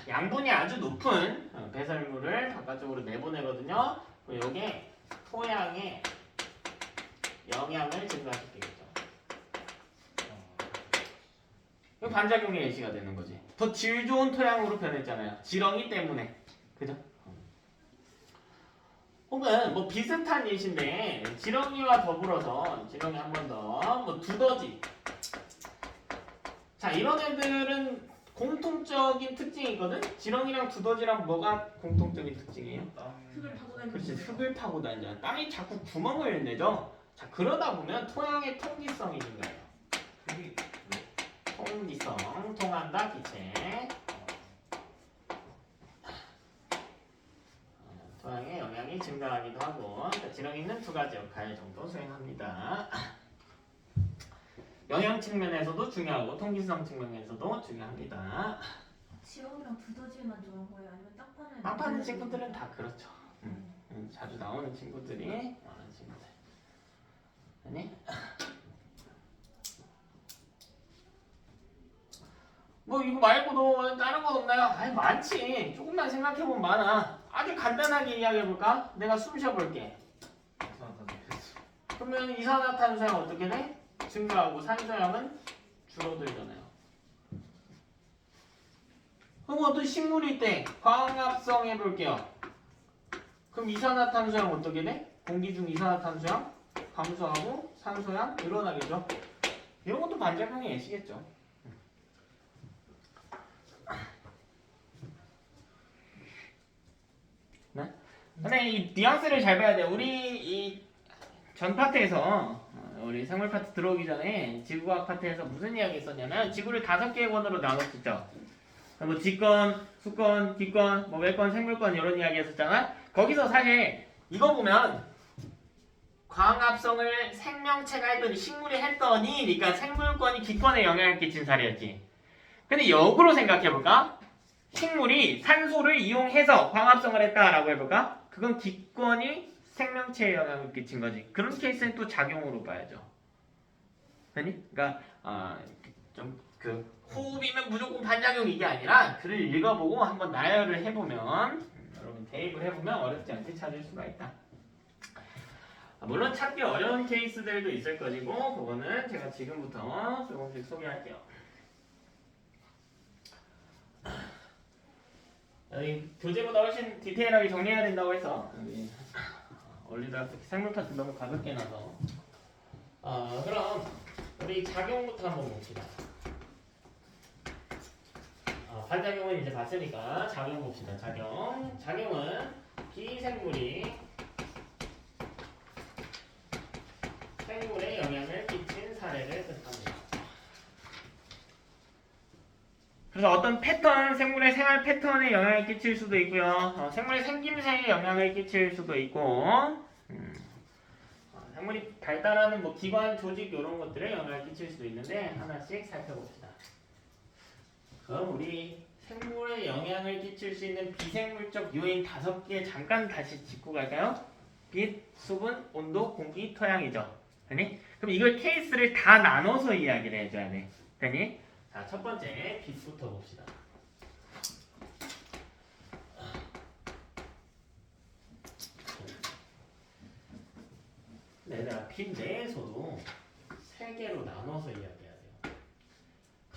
양분이 아주 높은 배설물을 바깥쪽으로 내보내거든요. 이게 토양에 영향을 증가시키겠죠. 이 반작용의 예시가 되는 거지. 더 질 좋은 토양으로 변했잖아요. 지렁이 때문에. 그죠? 혹은 뭐 비슷한 예시인데 지렁이와 더불어서 지렁이 한 번 더, 뭐 두더지. 자, 이런 애들은 공통적인 특징이 있거든? 지렁이랑 두더지랑 뭐가 공통적인 특징이에요? 흙을 파고 다니는 그렇지, 거예요. 흙을 파고 다니잖아. 땅이 자꾸 구멍을 내죠? 자, 그러다 보면 토양의 통기성이 증가해요. 통기성, 통한다, 기체. 토양의 영향이 증가하기도 하고, 그러니까 지렁이는 두 가지 역할 정도 수행합니다. 영양 측면에서도 중요하고 통기성 측면에서도 중요합니다. 지렁이랑 두더지만 좋은 거예요? 아니면 땅 파는 땅 파는 친구들은 다 그렇죠. 자주 나오는 친구들이 많은 친구들. 아니? 뭐 이거 말고도 다른 거 없나요? 아니 많지. 조금만 생각해보면 많아. 아주 간단하게 이야기해볼까? 내가 숨 쉬어볼게. 그러면 이산화탄소량 어떻게 돼? 증가하고 산소량은 줄어들잖아요. 그럼 어떤 식물일 때 광합성 해볼게요. 그럼 이산화탄소량 어떻게 돼? 공기 중 이산화탄소량 감소하고 산소량 늘어나겠죠. 이런 것도 반작용의 예시겠죠. 네? 근데 이 뉘앙스를 잘 봐야 돼. 우리 이 전 파트에서 우리 생물 파트 들어오기 전에 지구과학 파트에서 무슨 이야기 했었냐면 지구를 5개의 권으로 나눴었죠. 뭐 지권, 수권, 기권, 뭐 외권, 생물권 이런 이야기 했었잖아. 거기서 사실 이거 보면 광합성을 생명체가 했더니 식물이 했더니 그러니까 생물권이 기권에 영향을 끼친 사례였지. 근데 역으로 생각해볼까? 식물이 산소를 이용해서 광합성을 했다라고 해볼까? 그건 기권이 생명체에 영향을 끼친 거지. 그런 케이스는 또 작용으로 봐야죠. 아니? 그러니까 좀 그 호흡이면 무조건 반작용 이게 아니라 글을 읽어보고 한번 나열을 해보면 여러분 대입을 해보면 어렵지 않게 찾을 수가 있다. 물론 찾기 어려운 케이스들도 있을 것이고 그거는 제가 지금부터 조금씩 소개할게요. 여기 교재보다 훨씬 디테일하게 정리해야 된다고 해서 여기 원리다 특히 생물 파트 너무 가볍게 나서 그럼 우리 작용부터 한번 봅시다. 반작용은 이제 봤으니까 작용 봅시다. 작용은 비생물이 생물에 영향을 끼친 사례를 뜻합니다. 그래서 어떤 패턴, 생물의 생활 패턴에 영향을 끼칠 수도 있고요. 생물의 생김새에 영향을 끼칠 수도 있고 생물이 발달하는 뭐 기관, 조직 이런 것들에 영향을 끼칠 수도 있는데 하나씩 살펴봅시다. 그럼 우리 생물에 영향을 끼칠 수 있는 비생물적 요인 5개 잠깐 다시 짚고 갈까요? 빛, 수분, 온도, 공기, 토양이죠. 되니? 그럼 이걸 케이스를 다 나눠서 이야기를 해줘야 돼. 되니? 자, 첫 번째 빛부터 봅시다. 내가 빛 내에서도 3개로 나눠서 이야기해야 돼요.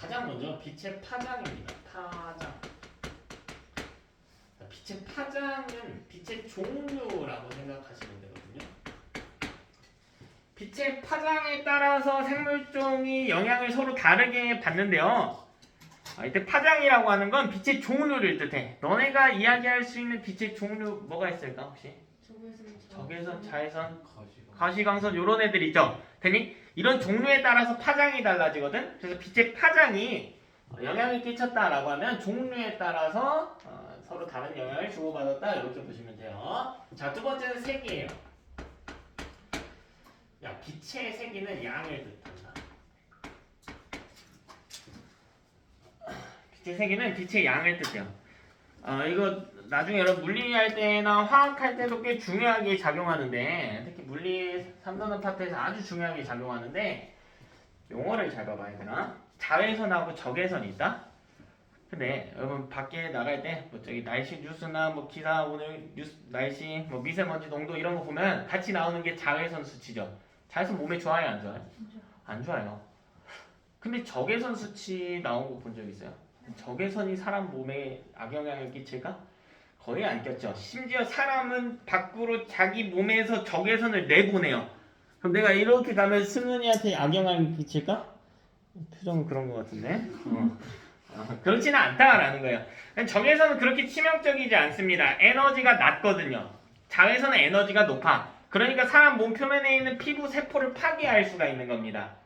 가장 먼저 빛의 파장입니다. 파장. 빛의 파장은 빛의 종류라고 생각하시면 되거든요. 빛의 파장에 따라서 생물종이 영향을 서로 다르게 받는데요. 이때 파장이라고 하는 건 빛의 종류를 뜻해. 너네가 이야기할 수 있는 빛의 종류 뭐가 있을까 혹시? 적외선, 자외선, 가시광선 이런 애들 있죠. 되니 이런 종류에 따라서 파장이 달라지거든. 그래서 빛의 파장이 영향을 끼쳤다라고 하면 종류에 따라서 서로 다른 영향을 주고받았다 이렇게 보시면 돼요. 자, 두 번째는 색이에요. 야, 빛의 세기는 양을 뜻한다. 빛의 세기는 빛의 양을 뜻해요. 이거 나중에 여러분 물리할 때나 화학할 때도 꽤 중요하게 작용하는데 특히 물리 3단원 파트에서 아주 중요하게 작용하는데 용어를 잘 봐봐야 되나? 자외선하고 적외선이 있다? 근데 여러분 밖에 나갈 때 뭐 저기 날씨 뉴스나 뭐 기사 오늘 뉴스 날씨 뭐 미세먼지 농도 이런 거 보면 같이 나오는 게 자외선 수치죠. 자외선 몸에 좋아요 안 좋아요? 안 좋아요. 근데 적외선 수치 나온 거 본 적 있어요? 적외선이 사람 몸에 악영향을 끼칠까? 거의 안 꼈죠. 심지어 사람은 밖으로 자기 몸에서 적외선을 내보내요. 그럼 내가 이렇게 가면 승은이한테 악영향을 끼칠까? 표정은 그런 것 같은데. 그렇지는 않다라는 거예요. 적외선은 그렇게 치명적이지 않습니다. 에너지가 낮거든요. 자외선은 에너지가 높아. 그러니까 사람 몸 표면에 있는 피부 세포를 파괴할 수가 있는 겁니다.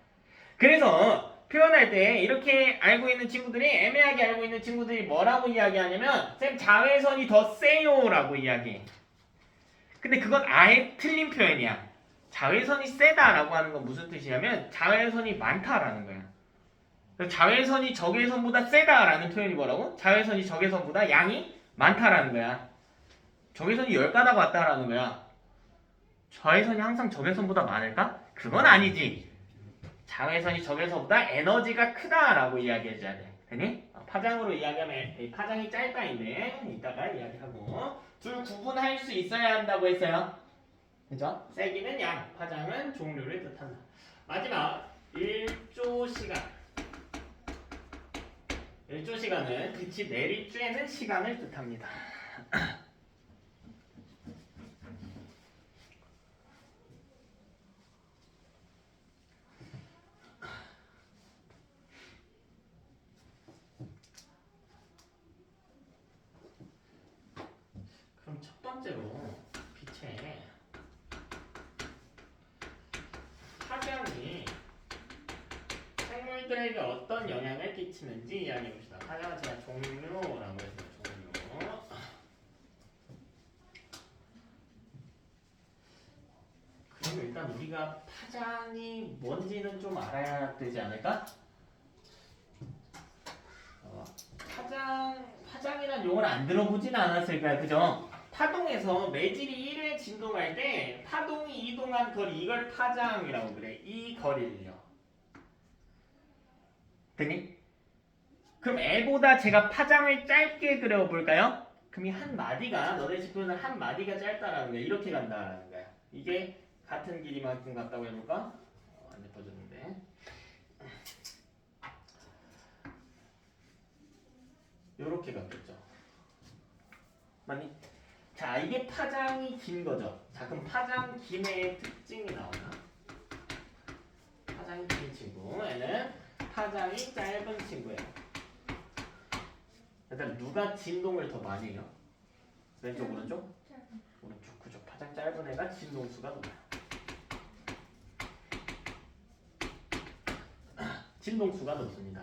그래서 표현할 때 이렇게 알고 있는 친구들이 애매하게 알고 있는 친구들이 뭐라고 이야기하냐면 쌤 자외선이 더 세요 라고 이야기해. 근데 그건 아예 틀린 표현이야. 자외선이 세다라고 하는 건 무슨 뜻이냐면 자외선이 많다라는 거야. 자외선이 적외선보다 세다라는 표현이 뭐라고? 자외선이 적외선보다 양이 많다라는 거야. 적외선이 10가닥 왔다라는 거야. 자외선이 항상 적외선보다 많을까? 그건 아니지. 자외선이 적외선보다 에너지가 크다라고 이야기해줘야 돼. 되니? 파장으로 이야기하면 파장이 짧다인데 이따가 이야기하고 둘 구분할 수 있어야 한다고 했어요. 그죠? 세기는 양, 파장은 종류를 뜻한다. 마지막 1조 시간. 1조 시간은 빛이 내리쬐는 시간을 뜻합니다. 그럼 첫 번째로 빛의 파장이 생물들에게 어떤 영향을 끼치는지 이야기해봅시다. 파장은 제가 종류라고 했어요. 종류. 그럼 일단 우리가 파장이 뭔지는 좀 알아야 되지 않을까? 파장이란 용어를 안 들어보진 않았을까요? 그죠? 파동에서 매질이 1회 진동할 때 파동이 이동한 거리 이걸 파장이라고 그래. 이 거리를요. 되니? 그럼 애보다 제가 파장을 짧게 그려볼까요? 그럼 이 한 마디가 너네 집표는 한 마디가 짧다라는 거야. 이렇게 간다라는 거야. 이게 같은 길이만큼 같다고 해볼까? 안 예뻐졌는데. 요렇게 갔겠죠. 맞니? 자, 이게 파장이 긴 거죠. 자, 그럼 파장 김의 특징이 나오나? 파장이 긴 친구. 얘는 파장이 짧은 친구예요. 일단 누가 진동을 더 많이 해요? 왼쪽, 오른쪽? 오른쪽, 그죠. 파장 짧은 애가 진동수가 높아요. 진동수가 높습니다.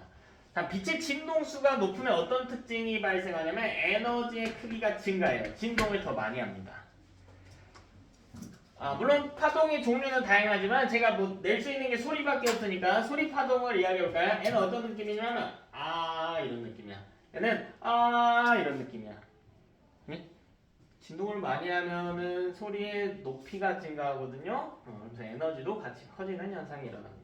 자, 빛의 진동수가 높으면 어떤 특징이 발생하냐면 에너지의 크기가 증가해요. 진동을 더 많이 합니다. 물론 파동의 종류는 다양하지만 제가 뭐 낼 수 있는 게 소리밖에 없으니까 소리 파동을 이야기해볼까요? 얘는 어떤 느낌이냐면 이런 느낌이야. 얘는 이런 느낌이야. 네? 진동을 많이 하면은 소리의 높이가 증가하거든요. 그래서 에너지도 같이 커지는 현상이 일어납니다.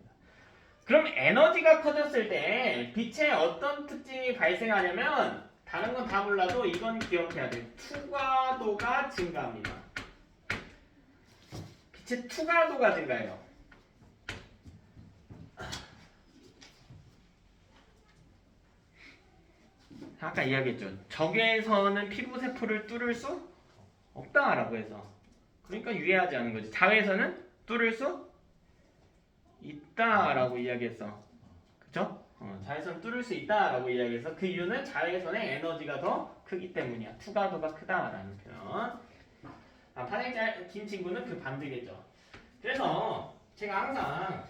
그럼 에너지가 커졌을 때 빛의 어떤 특징이 발생하냐면 다른 건 다 몰라도 이건 기억해야 돼. 투과도가 증가합니다. 빛의 투과도가 증가해요. 아까 이야기했죠. 적외선은 피부세포를 뚫을 수 없다라고 해서. 그러니까 유해하지 않은 거지. 자외선은 뚫을 수 있다라고 이야기했어. 그쵸? 자외선 뚫을 수 있다라고 이야기해서 그 이유는 자외선의 에너지가 더 크기 때문이야. 투과도가 크다라는 표현. 파장이 긴 친구는 그 반대겠죠. 그래서 제가 항상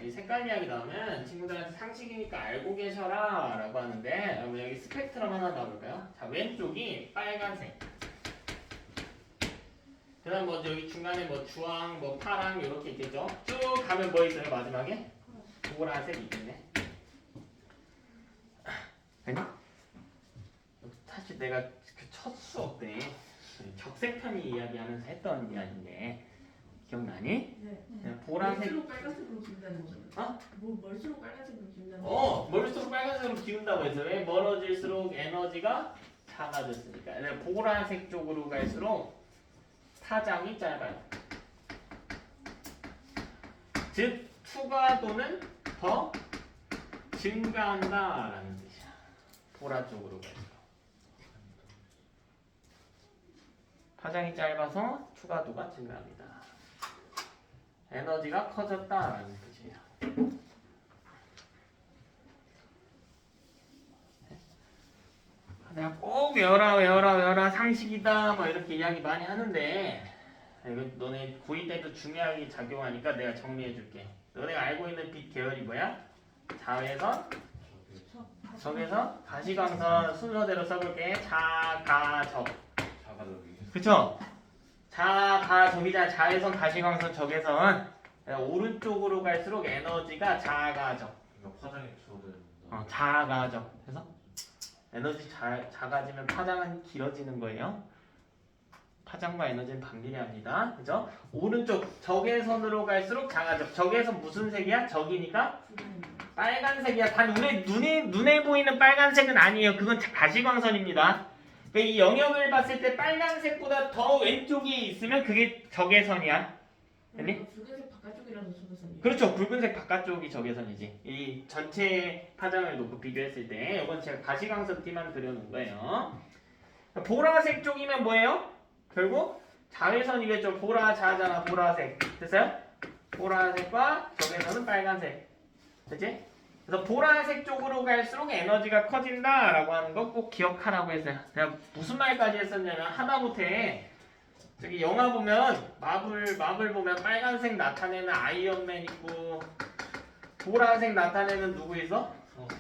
이 색깔 이야기 나오면 친구들한테 상식이니까 알고 계셔라 라고 하는데 여러분 여기 스펙트럼 하나 나올까요? 자, 왼쪽이 빨간색, 그 다음 뭐 여기 중간에 뭐 주황, 뭐 파랑 이렇게 있겠죠? 쭉 가면 뭐 있어요? 마지막에? 보라색이 있겠네. 아니? 사실 내가 그 첫 수업 때 적색편이 이야기하면서 했던 이야기인데 기억나니? 네. 그냥 보라색. 멀수록 빨간색으로 기운다는 거잖아요. 어? 뭐 멀수록 빨간색으로 기운다는 거. 멀수록 빨간색으로 기운다고 해서 왜 멀어질수록 에너지가 작아졌으니까. 보라색 쪽으로 갈수록 파장이 짧아요. 즉 투과도는 더 증가한다라는 뜻이야. 보라 쪽으로 갈수록. 파장이 짧아서 투과도가 증가합니다. 에너지가 커졌다라는 뜻이에요. 내가 꼭 외워라 상식이다 뭐 이렇게 이야기 많이 하는데 이거 너네 고2 때도 중요하게 작용하니까 내가 정리해줄게. 너네가 알고 있는 빛 계열이 뭐야? 자외선, 적외선, 가시광선 순서대로 써볼게. 자가적. 그쵸? 자가적이잖아. 자외선, 가시광선, 적외선. 오른쪽으로 갈수록 에너지가 자가적. 화장이 줄어드는. 자가적. 그래서 에너지 작아지면 파장은 길어지는 거예요. 파장과 에너지는 반비례합니다. 그죠? 오른쪽 적외선으로 갈수록 작아져. 적외선 무슨 색이야? 적이니까 빨간색이야. 단 눈에 보이는 빨간색은 아니에요. 그건 가시광선입니다. 그러니까 이 영역을 봤을 때 빨간색보다 더 왼쪽이 있으면 그게 적외선이야. 됐니? 붉은색 바깥쪽이라서 적외선이에요. 그렇죠. 붉은색 바깥쪽이 적외선이지. 이 전체 파장을 놓고 비교했을 때 이건 제가 가시광선 띠만 그려놓은 거예요. 보라색 쪽이면 뭐예요? 결국 자외선이겠죠. 보라 자잖아. 보라색. 됐어요? 보라색과 적외선은 빨간색. 됐지? 그래서 보라색 쪽으로 갈수록 에너지가 커진다라고 하는 거 꼭 기억하라고 했어요. 내가 무슨 말까지 했었냐면 하다못해 저기 영화 보면 마블 보면 빨간색 나타내는 아이언맨 있고 보라색 나타내는 누구 있어?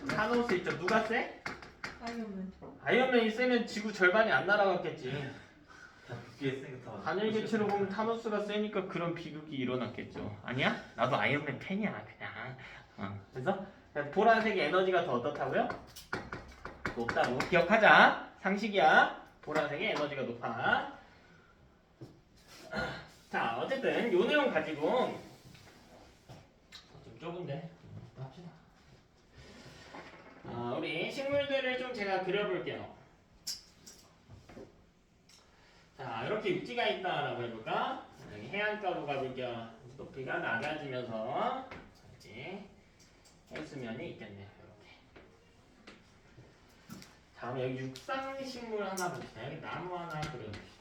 타노스 있죠. 누가 세? 아이언맨. 아이언맨이 세면 지구 절반이 안 날아갔겠지. 그게 생각나. 단일 개체로 보면 타노스가 세니까 그런 비극이 일어났겠죠. 아니야? 나도 아이언맨 팬이야 그냥. 그래서 보라색의 에너지가 더 어떻다고요? 높다고 기억하자. 상식이야. 보라색의 에너지가 높아. 자, 어쨌든 요 내용 가지고 좀 좁은데 합시다. 우리 식물들을 좀 제가 그려볼게요. 자, 이렇게 육지가 있다라고 해볼까? 여기 해안가로 가볼게요. 높이가 낮아지면서 그렇지? 해수면이 있겠네요. 이렇게. 다음 여기 육상식물 하나 봅시다. 여기 나무 하나 그려봅시다.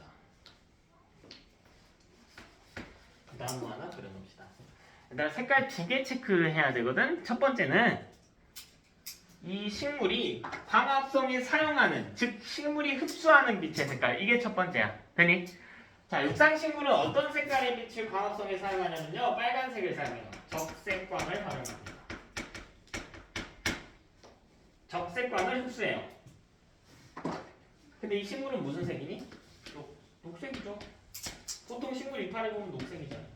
나무 하나 그려놓읍시다. 일단 색깔 2개 체크해야 되거든. 첫 번째는 이 식물이 광합성이 사용하는, 즉 식물이 흡수하는 빛의 색깔. 이게 첫 번째야. 되니? 자, 육상식물은 어떤 색깔의 빛을 광합성에 사용하냐면요. 빨간색을 사용해요. 적색광을 활용합니다. 적색광을 흡수해요. 근데 이 식물은 무슨 색이니? 녹색이죠. 보통 식물 이파를 보면 녹색이잖아요.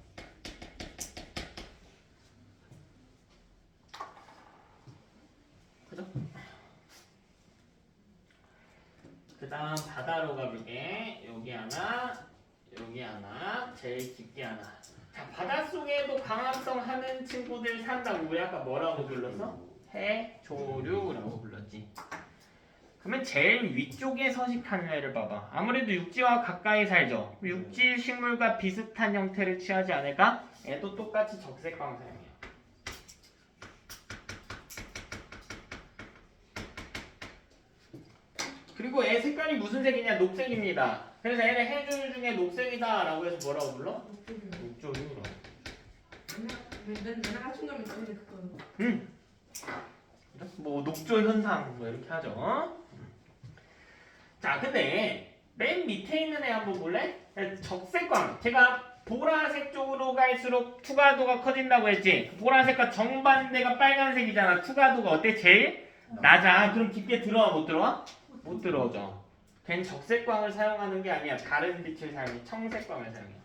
그죠? 그 다음 바다로 가볼게. 여기 하나, 제일 깊게 하나. 자, 바닷속에도 광합성 하는 친구들 산다고. 우리 아까 뭐라고 불렀어? 해조류라고 불렀지. 그러면 제일 위쪽에 서식하는 애를 봐봐. 아무래도 육지와 가까이 살죠. 육지 식물과 비슷한 형태를 취하지 않을까? 애도 똑같이 적색광 사용해요. 그리고 애 색깔이 무슨 색이냐? 녹색입니다. 그래서 애를 해줄 중에 녹색이다 라고 해서 뭐라고 불러? 녹조류라고. 맨날 하춘 가면 근데 그건 뭐 녹조 현상 뭐 이렇게 하죠. 자, 근데 맨 밑에 있는 애 한번 볼래? 적색광. 제가 보라색 쪽으로 갈수록 투과도가 커진다고 했지. 보라색과 정반대가 빨간색이잖아. 투과도가 어때? 제일 낮아. 그럼 깊게 들어와 못 들어와? 못 들어오죠. 걔는 적색광을 사용하는 게 아니야. 다른 빛을 사용해. 청색광을 사용해.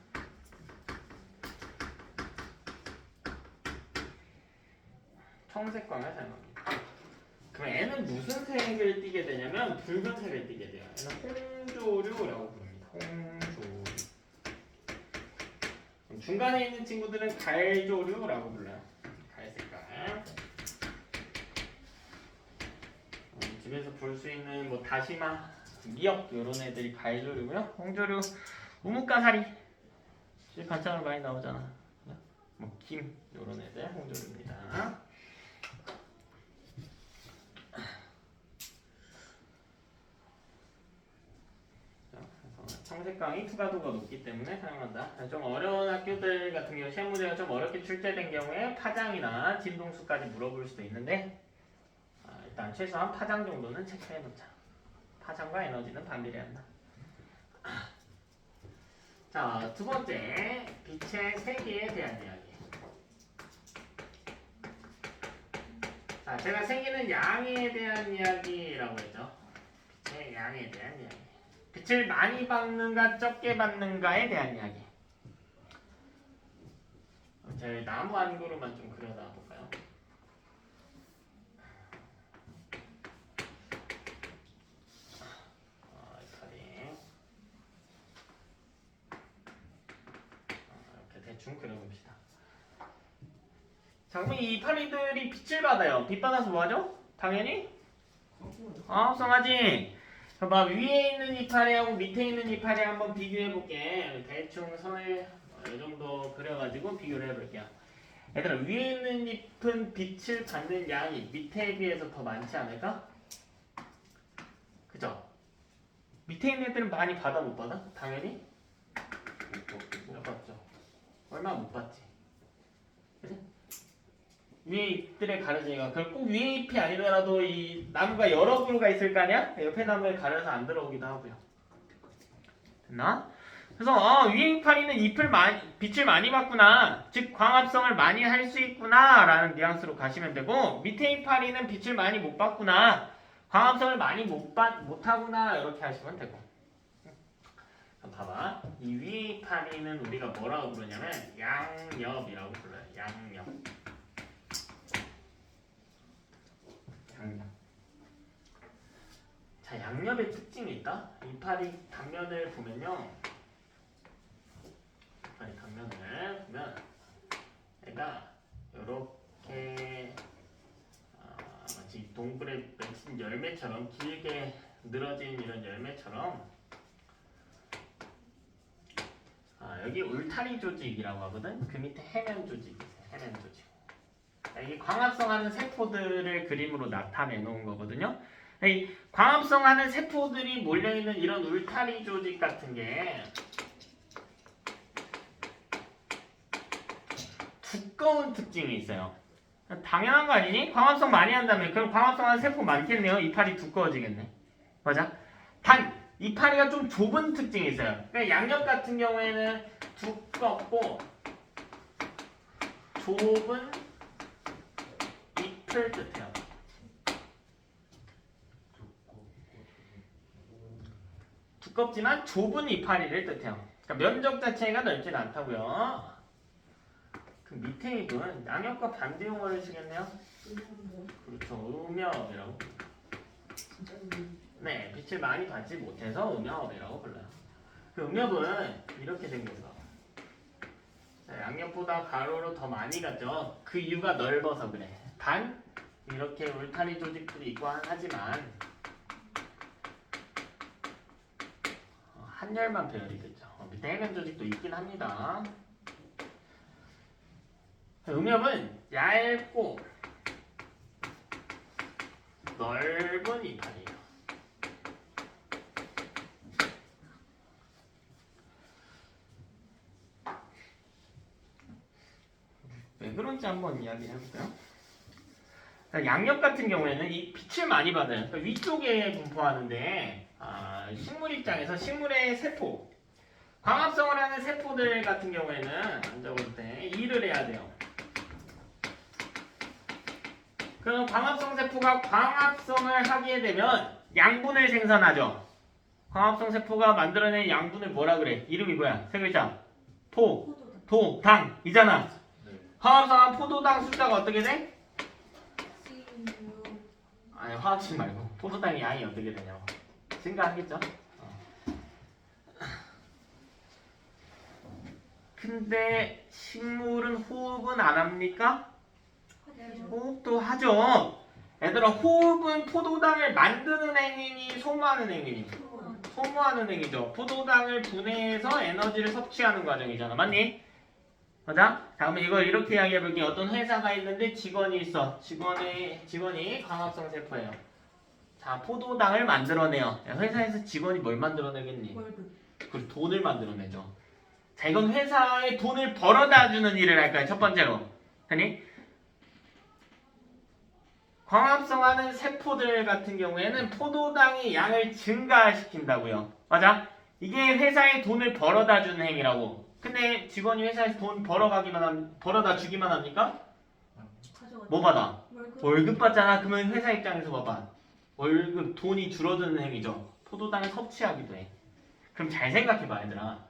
청색광을 사용합니다. 그럼 얘는 무슨 색을 띠게 되냐면 붉은색을 띠게 돼요. 얘는 홍조류라고 부릅니다. 홍조류. 그럼 중간에 있는 친구들은 갈조류라고 불러요. 갈색깔. 집에서 볼 수 있는 뭐 다시마, 미역 이런 애들이 갈조류고요. 홍조류, 우뭇가사리. 반찬으로 많이 나오잖아. 뭐 김 이런 애들 홍조류입니다. 청색광이 투과도가 높기 때문에 사용한다. 좀 어려운 학교들 같은 경우 시험 문제가 좀 어렵게 출제된 경우에 파장이나 진동수까지 물어볼 수도 있는데 일단 최소한 파장 정도는 체크해 놓자. 파장과 에너지는 반비례한다. 자, 두 번째 빛의 세기에 대한 이야기. 자, 제가 생기는 양에 대한 이야기라고 했죠. 빛의 양에 대한 이야기. 빛을 많이 받는가 적게 받는가에 대한 이야기. 저희 나무 한 그루만 좀 그려다 볼까요? 이렇게 대충 그려봅시다. 자, 그럼 이 이파리들이 빛을 받아요. 빛 받아서 뭐하죠? 당연히 화합성하지. 봐, 위에 있는 이파리하고 밑에 있는 이파리 한번 비교해볼게. 대충 선을 이 정도 그려가지고 비교를 해볼게요. 얘들아, 위에 있는 잎은 빛을 받는 양이 밑에에 비해서 더 많지 않을까? 그죠? 밑에 있는 애들은 많이 받아 못 받아? 당연히 못 받죠. 얼마 못 받지. 그치? 위에 잎들의 가려지니까 그럼 꼭 위에 잎이 아니더라도 이 나무가 여러 그루가 있을 거 아니야? 옆에 나무에 가려서 안 들어오기도 하고요. 됐나? 그래서 위에 이파리는 빛을 많이 받구나, 즉 광합성을 많이 할 수 있구나 라는 뉘앙스로 가시면 되고, 밑에 이파리는 빛을 많이 못 받구나, 광합성을 많이 못하구나 이렇게 하시면 되고. 그럼 봐봐, 이 위에 이파리는 우리가 뭐라고 부르냐면 양엽이라고 불러요. 양엽. 자, 양엽의 특징이 있다. 이파리 단면을 보면요, 이파리 단면을 보면 얘가 이렇게 마치 동굴에 맺힌 열매처럼 길게 늘어진 이런 열매처럼 여기 울타리 조직이라고 하거든. 그 밑에 해면 조직이 있어요. 해면 조직. 이게 광합성하는 세포들을 그림으로 나타내 놓은 거거든요. 이 광합성하는 세포들이 몰려있는 이런 울타리 조직 같은 게 두꺼운 특징이 있어요. 당연한 거 아니니? 광합성 많이 한다면 그럼 광합성하는 세포 많겠네요. 이파리 두꺼워지겠네. 맞아? 단 이파리가 좀 좁은 특징이 있어요. 그러니까 양엽 같은 경우에는 두껍고 좁은 잎을 뜻해요. 두껍지만 좁은 이파리를 뜻해요. 그러니까 면적 자체가 넓진 않다고요. 그 밑에 잎은 양엽과 반대 용어를 쓰겠네요. 그렇죠. 음엽이라고. 네, 빛을 많이 받지 못해서 음엽이라고 불러요. 그 음엽은 이렇게 생겼어. 양엽보다 가로로 더 많이 갔죠. 그 이유가 넓어서 그래. 단 이렇게 울타리 조직들이 있고 하지만 한열만 배열이 됐죠. 밑에 해면 조직도 있긴 합니다. 음엽은 얇고 넓은 이파리예요. 그런지 한번 이야기해 볼까요? 양력 같은 경우에는 이 빛을 많이 받아요. 그러니까 위쪽에 분포하는데 식물 입장에서 식물의 세포, 광합성을 하는 세포들 같은 경우에는 안 적을 때 일을 해야 돼요. 그럼 광합성 세포가 광합성을 하게 되면 양분을 생산하죠. 광합성 세포가 만들어낸 양분을 뭐라 그래? 이름이 뭐야? 세 글자. 포도당이잖아. 네. 광합성한 포도당 숫자가 어떻게 돼? 아니 화학식 말고 포도당의 양이 어떻게 되냐고. 생각하겠죠? 근데 식물은 호흡은 안 합니까? 호흡도 하죠. 얘들아 호흡은 포도당을 만드는 행위니 소모하는 행위니? 소모하는 행위죠. 포도당을 분해해서 에너지를 섭취하는 과정이잖아. 맞니? 맞아? 자, 그러면 이걸 이렇게 이야기해 볼게. 어떤 회사가 있는데 직원이 있어. 직원이 광합성 세포예요. 자, 포도당을 만들어내요. 회사에서 직원이 뭘 만들어내겠니? 그 돈을 만들어내죠. 자, 이건 회사에 돈을 벌어다 주는 일을 할 거야. 첫 번째로. 아니? 광합성하는 세포들 같은 경우에는 포도당의 양을 증가시킨다고요. 맞아? 이게 회사에 돈을 벌어다 주는 행위라고. 근데 직원이 회사에서 돈 벌어다 주기만 합니까? 뭐 받아? 월급 받잖아. 그러면 회사 입장에서 봐봐. 월급, 돈이 줄어드는 행위죠. 포도당을 섭취하기도 해. 그럼 잘 생각해봐, 얘들아.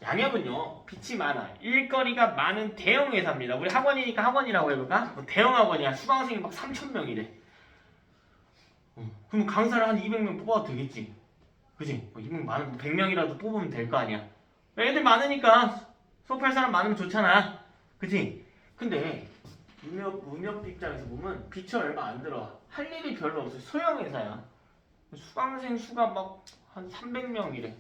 양협은요, 빛이 많아. 일거리가 많은 대형 회사입니다. 우리 학원이니까 학원이라고 해볼까? 뭐 대형 학원이야. 수강생이 막 3,000명이래. 그럼 강사를 한 200명 뽑아도 되겠지. 그지? 200명 많으면 100명이라도 뽑으면 될 거 아니야. 애들 많으니까 수업할 사람 많으면 좋잖아. 그치? 근데 음협 입장에서 보면 빛이 얼마 안 들어. 할 일이 별로 없어. 소형 회사야. 수강생 수가 막 한 300명이래.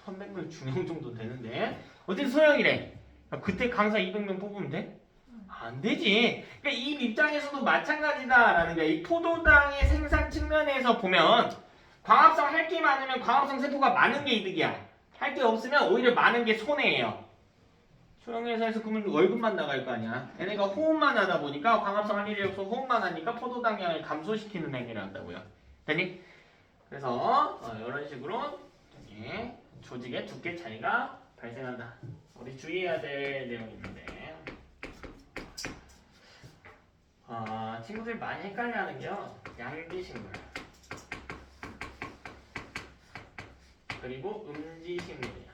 300명 중형 정도 되는데 어쨌든 소형이래. 그때 강사 200명 뽑으면 돼? 안 되지. 그러니까 이 입장에서도 마찬가지다라는 거야. 이 포도당의 생산 측면에서 보면 광합성 할 게 많으면 광합성 세포가 많은 게 이득이야. 할 게 없으면 오히려 많은 게 손해예요. 소형 회사에서 그러면 월급만 나갈 거 아니야. 얘네가 호흡만 하다 보니까 광합성 할 일이 없어 호흡만 하니까 포도당 양을 감소시키는 행위를 한다고요. 되니? 그래서 이런 식으로 조직의 두께 차이가 발생한다. 우리 주의해야 될 내용이 있는데 친구들 많이 헷갈려하는 게요. 양지식물 그리고 음지식물이야.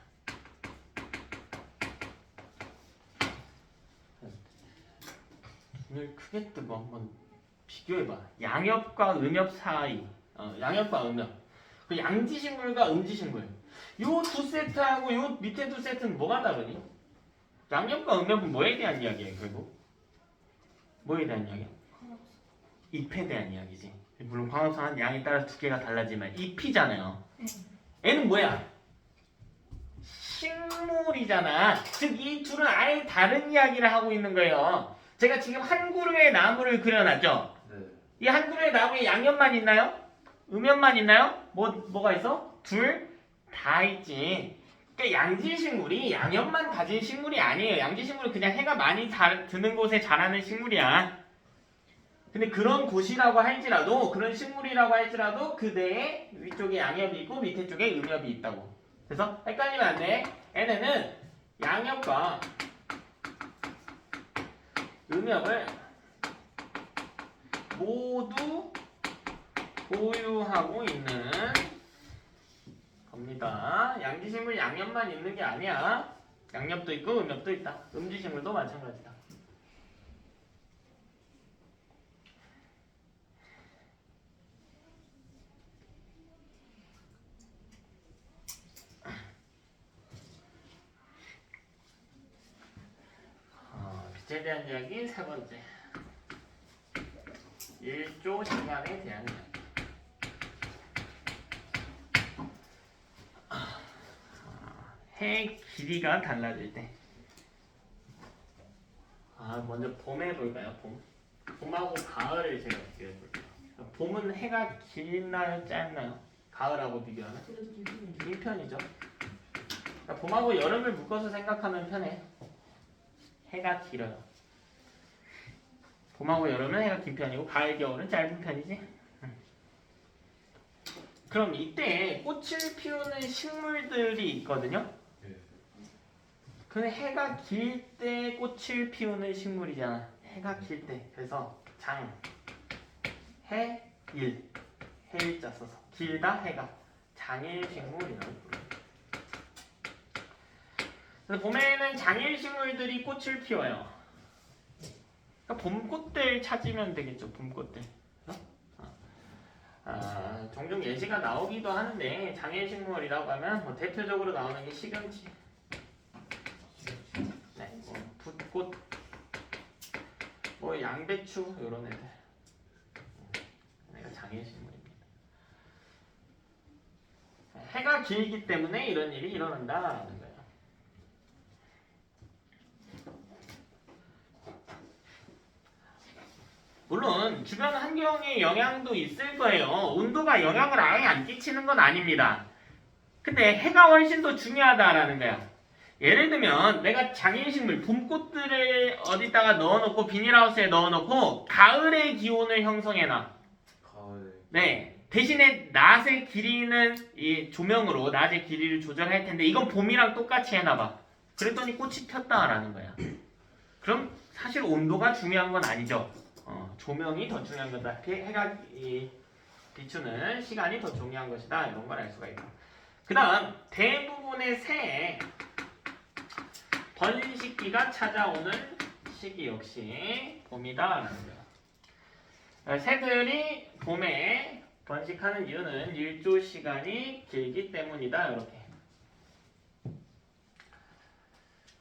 눈을 크게 뜨고 한번 비교해봐. 양협과 음협 사이 양협과 음협 그 양지식물과 음지식물 요 두 세트하고 요 밑에 두 세트는 뭐가 다르니? 양협과 음협은 뭐에 대한 이야기예요 결국? 뭐에 대한 이야기야? 잎에 대한 이야기지. 물론 광합성한 양에 따라 두께가 달라지만 잎이잖아요. 얘는 뭐야? 식물이잖아. 즉 이 둘은 아예 다른 이야기를 하고 있는 거예요. 제가 지금 한 그루의 나무를 그려놨죠? 네. 이 한 그루의 나무에 양옆만 있나요? 음옆만 있나요? 뭐가 있어? 둘 다 있지. 그러니까 양지식물이 양옆만 가진 식물이 아니에요. 양지식물은 그냥 해가 많이 드는 곳에 자라는 식물이야. 근데 그런 곳이라고 할지라도 그런 식물이라고 할지라도 그 내에 위쪽에 양옆이 있고 밑에 쪽에 음엽이 있다고. 그래서 헷갈리면 안 돼. 얘네는 양옆과 음엽을 모두 보유하고 있는 겁니다. 양지식물 양옆만 있는 게 아니야. 양옆도 있고 음엽도 있다. 음지식물도 마찬가지다. 빛에 대한 이야기 세 번째. 1조 시간에 대한 이야기. 해의 길이가 달라질 때. 먼저 봄 해볼까요? 봄하고 가을을 제가 비교해볼게요. 봄은 해가 길나요? 짧나요? 가을하고 비교하면? 긴 편이죠. 봄하고 여름을 묶어서 생각하면 편해. 해가 길어요. 봄하고 여름은 해가 긴 편이고 가을 겨울은 짧은 편이지. 그럼 이때 꽃을 피우는 식물들이 있거든요. 네. 근데 해가 길 때 꽃을 피우는 식물이잖아. 해가 길 때. 그래서 장, 해, 일. 해일자 써서 길다 해가 장일 식물이라고 불러요. 그래서 봄에는 장일 식물들이 꽃을 피워요. 그러니까 봄꽃들 찾으면 되겠죠. 봄꽃들. 종종 예시가 나오기도 하는데 장일 식물이라고 하면 뭐 대표적으로 나오는 게 시금치, 네, 뭐 붓꽃, 뭐 양배추 이런 애들. 내가 장일 식물입니다. 해가 길기 때문에 이런 일이 일어난다라는 거예요. 물론 주변 환경에 영향도 있을 거예요. 온도가 영향을 아예 안 끼치는 건 아닙니다. 근데 해가 훨씬 더 중요하다라는 거야. 예를 들면 내가 장일식물 봄꽃들을 어디다가 넣어놓고 비닐하우스에 넣어놓고 가을의 기온을 형성해놔. 가을. 네. 대신에 낮의 길이는 이 조명으로 낮의 길이를 조절할 텐데 이건 봄이랑 똑같이 해놔봐. 그랬더니 꽃이 폈다라는 거야. 그럼 사실 온도가 중요한 건 아니죠. 조명이 더 중요한 거다. 해가 비추는 시간이 더 중요한 것이다. 이런 걸 알 수가 있다. 그 다음 대부분의 새에 번식기가 찾아오는 시기 역시 봄이다라는 거야. 새들이 봄에 번식하는 이유는 일조 시간이 길기 때문이다. 이렇게.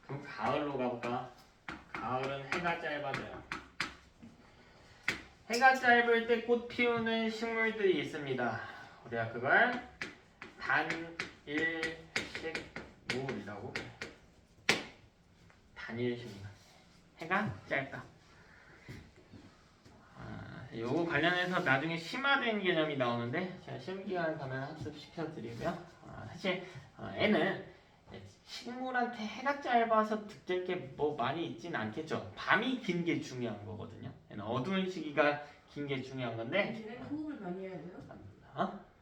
그럼 가을로 가볼까? 가을은 해가 짧아져요. 해가 짧을 때 꽃 피우는 식물들이 있습니다. 우리가 그걸 단일식물이라고 해요. 단일식물. 해가 짧다. 요거 관련해서 나중에 심화된 개념이 나오는데 제가 시험기간 가면 학습시켜드리고요. 사실 애는 식물한테 해가 짧아서 득될 게 뭐 많이 있진 않겠죠. 밤이 긴 게 중요한 거거든요. 얘는 어두운 시기가 긴 게 중요한 건데. 쟤네는 호흡을 많이 해야 돼요?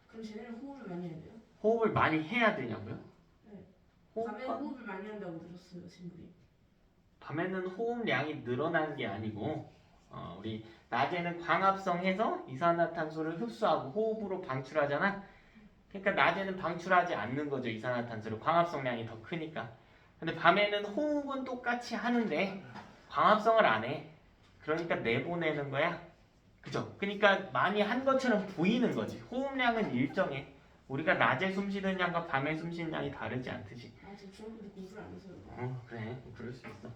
그럼 쟤네는 호흡을 많이 해야 돼요? 호흡을 많이 해야 되냐고요? 네. 호흡, 밤에 호흡을 많이 한다고 들었어요, 친구들이. 밤에는 호흡량이 늘어나는 게 아니고 우리 낮에는 광합성해서 이산화탄소를 흡수하고 호흡으로 방출하잖아. 그러니까 낮에는 방출하지 않는 거죠. 이산화탄소를. 광합성량이 더 크니까. 근데 밤에는 호흡은 똑같이 하는데 광합성을 안 해. 그러니까 내보내는 거야. 그죠? 그러니까 많이 한 것처럼 보이는 거지. 호흡량은 일정해. 우리가 낮에 숨쉬는 양과 밤에 숨쉬는 양이 다르지 않듯이. 저 중학교 때 공부를 안 해서. 그래. 그럴 수 있어.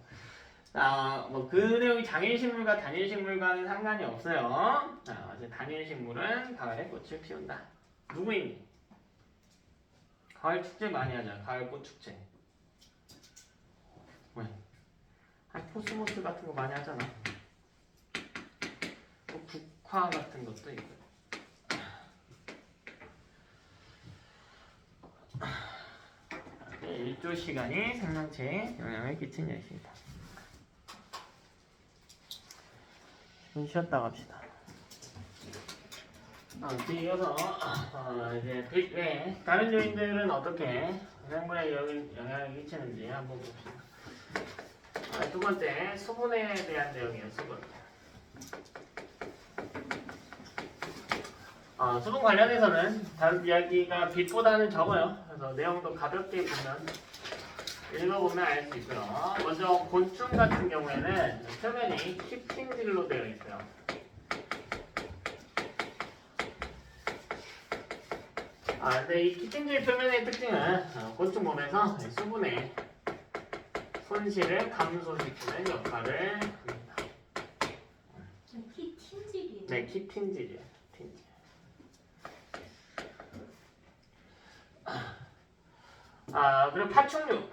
뭐 그 내용이 장일식물과 단일식물과는 상관이 없어요. 이제 단일식물은 가을에 꽃을 피운다. 누구이니? 가을 축제 많이 하잖아. 가을 꽃 축제. 왜? 코스모스 같은 거 많이 하잖아. 또 국화 같은 것도 있고. 일조 시간이 생명체에 영향을 끼친 예시입니다. 좀 쉬었다 갑시다. 이어서 이제 빛 외에 다른 요인들은 어떻게 생물에 영향을 끼치는지 한번 봅시다. 두 번째, 수분에 대한 내용이에요. 수분. 수분 관련해서는 다른 이야기가 빛보다는 적어요. 그래서 내용도 가볍게 보면 읽어보면 알 수 있고요. 먼저 곤충 같은 경우에는 표면이 키틴질로 되어 있어요. 근데 이 키틴질 표면의 특징은 곤충 몸에서 수분의 손실을 감소시키는 역할을 합니다. 키틴질이에요. 네, 키틴질이에요. 틴질. 그리고 파충류.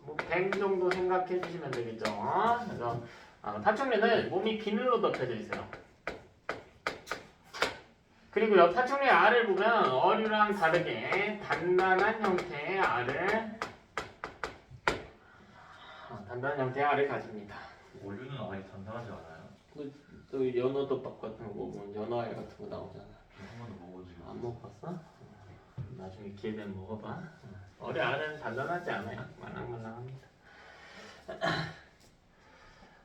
뭐 뱀 정도 생각해 주시면 되겠죠. 그래서 파충류는 몸이 비늘로 덮여져 있어요. 그리고 이 파충류의 알을 보면 어류랑 다르게 단단한 형태의 알을 단단한 형태의 알을 가집니다. 원료는 아예 단단하지 않아요? 또 연어덮밥 같은 거 먹으면 연어알 같은 거 나오잖아. 한 번도 먹어보지 안 먹었어? 나중에 기회 되면 먹어봐. 어리 알은 단단하지 않아요. 말랑말랑합니다.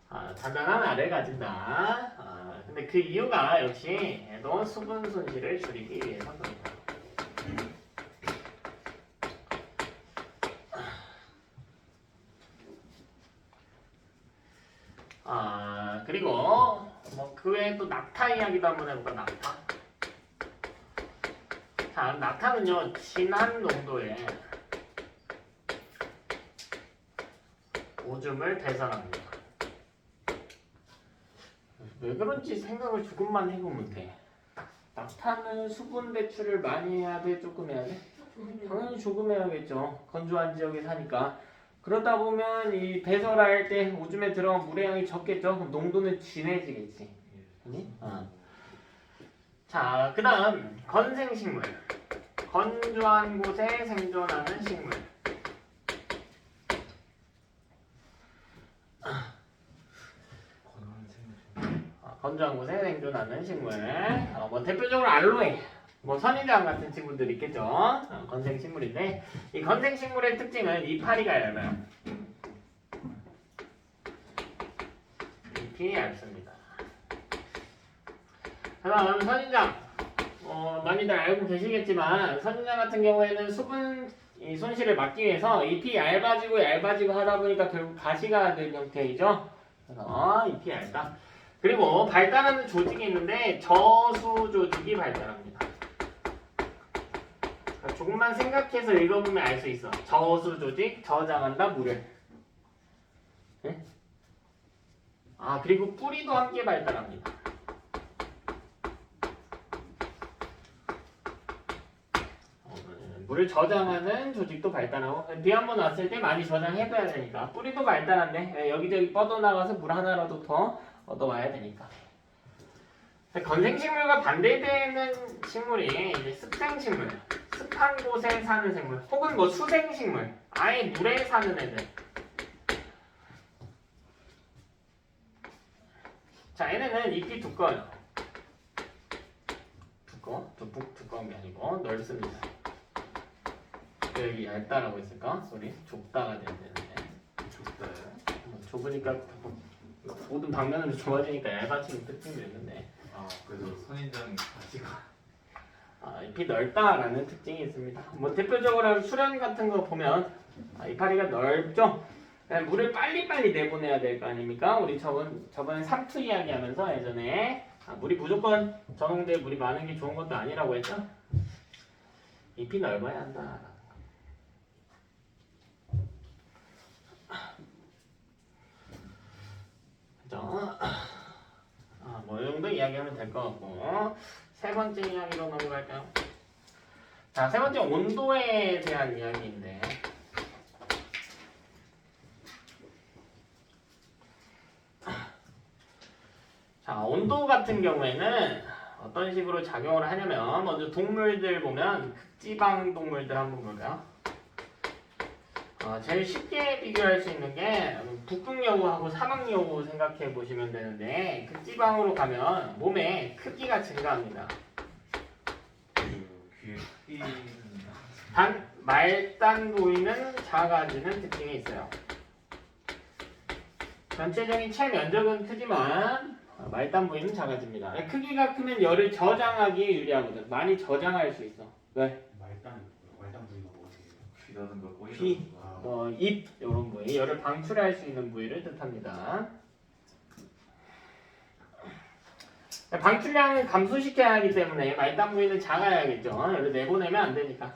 단단한 알을 가진다. 근데 그 이유가 역시 해동 수분 손실을 줄이기 위해서 그렇다. 그리고 뭐 그 외에 또 낙타 이야기도 한번 해볼까. 낙타. 자, 낙타는요 진한 농도의 오줌을 배설합니다. 왜 그런지 생각을 조금만 해보면 돼. 낙타는 수분 배출을 많이 해야 돼? 조금 해야 돼? 당연히 조금 해야겠죠. 건조한 지역에 사니까. 그러다 보면 이 배설할 때 오줌에 들어간 물의 양이 적겠죠. 그럼 농도는 진해지겠지. 아니? 자, 그 다음 건생식물. 건조한 곳에 생존하는 식물. 건조한 곳에 생존하는 식물. 뭐 대표적으로 알로에, 뭐 선인장 같은 친구들 있겠죠. 건생식물인데 이 건생식물의 특징은 이파리가 얇아요. 잎이 얇습니다. 그다음 선인장. 많이들 알고 계시겠지만 선인장 같은 경우에는 수분 이 손실을 막기 위해서 잎이 얇아지고 하다 보니까 결국 가시가 된 형태이죠. 그래서 잎이 얇다. 그리고 발달하는 조직이 있는데 저수 조직이 발달합니다. 그러니까 조금만 생각해서 읽어보면 알 수 있어. 저수 조직, 저장한다 물을. 네? 그리고 뿌리도 함께 발달합니다. 물을 저장하는 조직도 발달하고 비 한 번 왔을 때 많이 저장해둬야 되니까 뿌리도 발달한데 여기저기 뻗어나가서 물 하나라도 더 얻어와야 되니까. 건생식물과 반대되는 식물이 이제 습생식물, 습한 곳에 사는 생물, 혹은 뭐 수생식물, 아예 물에 사는 애들. 자, 얘네는 잎이 두꺼워요. 두꺼운 게 아니고 넓습니다. 여기 얇다라고 했을까? 소리 좁다가 돼야 되는데. 좁다요? 좁으니까 모든 방면으로 좁아지니까 얇아지는 특징도 있는데. 그래서 선인장이 가지가 잎이 넓다라는 특징이 있습니다. 뭐 대표적으로 수련 같은 거 보면 이파리가 넓죠. 물을 빨리빨리 내보내야 될 거 아닙니까? 우리 저번에 삼투 이야기하면서 예전에 물이 무조건 전홍대에 물이 많은 게 좋은 것도 아니라고 했죠. 잎이 넓어야 한다. 뭐 이 정도 이야기하면 될 것 같고 세 번째 이야기로 넘어갈까요? 자, 세 번째 온도에 대한 이야기인데 자, 온도 같은 경우에는 어떤 식으로 작용을 하냐면 먼저 동물들 보면 극지방 동물들 한번 볼까요? 제일 쉽게 비교할 수 있는 게 북극여우하고 사막여우 생각해 보시면 되는데 극지방으로 가면 몸의 크기가 증가합니다. 귀의 크기는 단 말단 부위는 작아지는 특징이 있어요. 전체적인 체면적은 크지만 말단 부위는 작아집니다. 크기가 크면 열을 저장하기에 유리하거든. 많이 저장할 수 있어. 왜? 말단 부위가 뭐지? 귀라든가 귀. 꼬리라든가 입 이런 부위, 열을 방출할 수 있는 부위를 뜻합니다. 방출량을 감소시켜야 하기 때문에 말단 부위는 작아야겠죠. 열을 내보내면 안 되니까.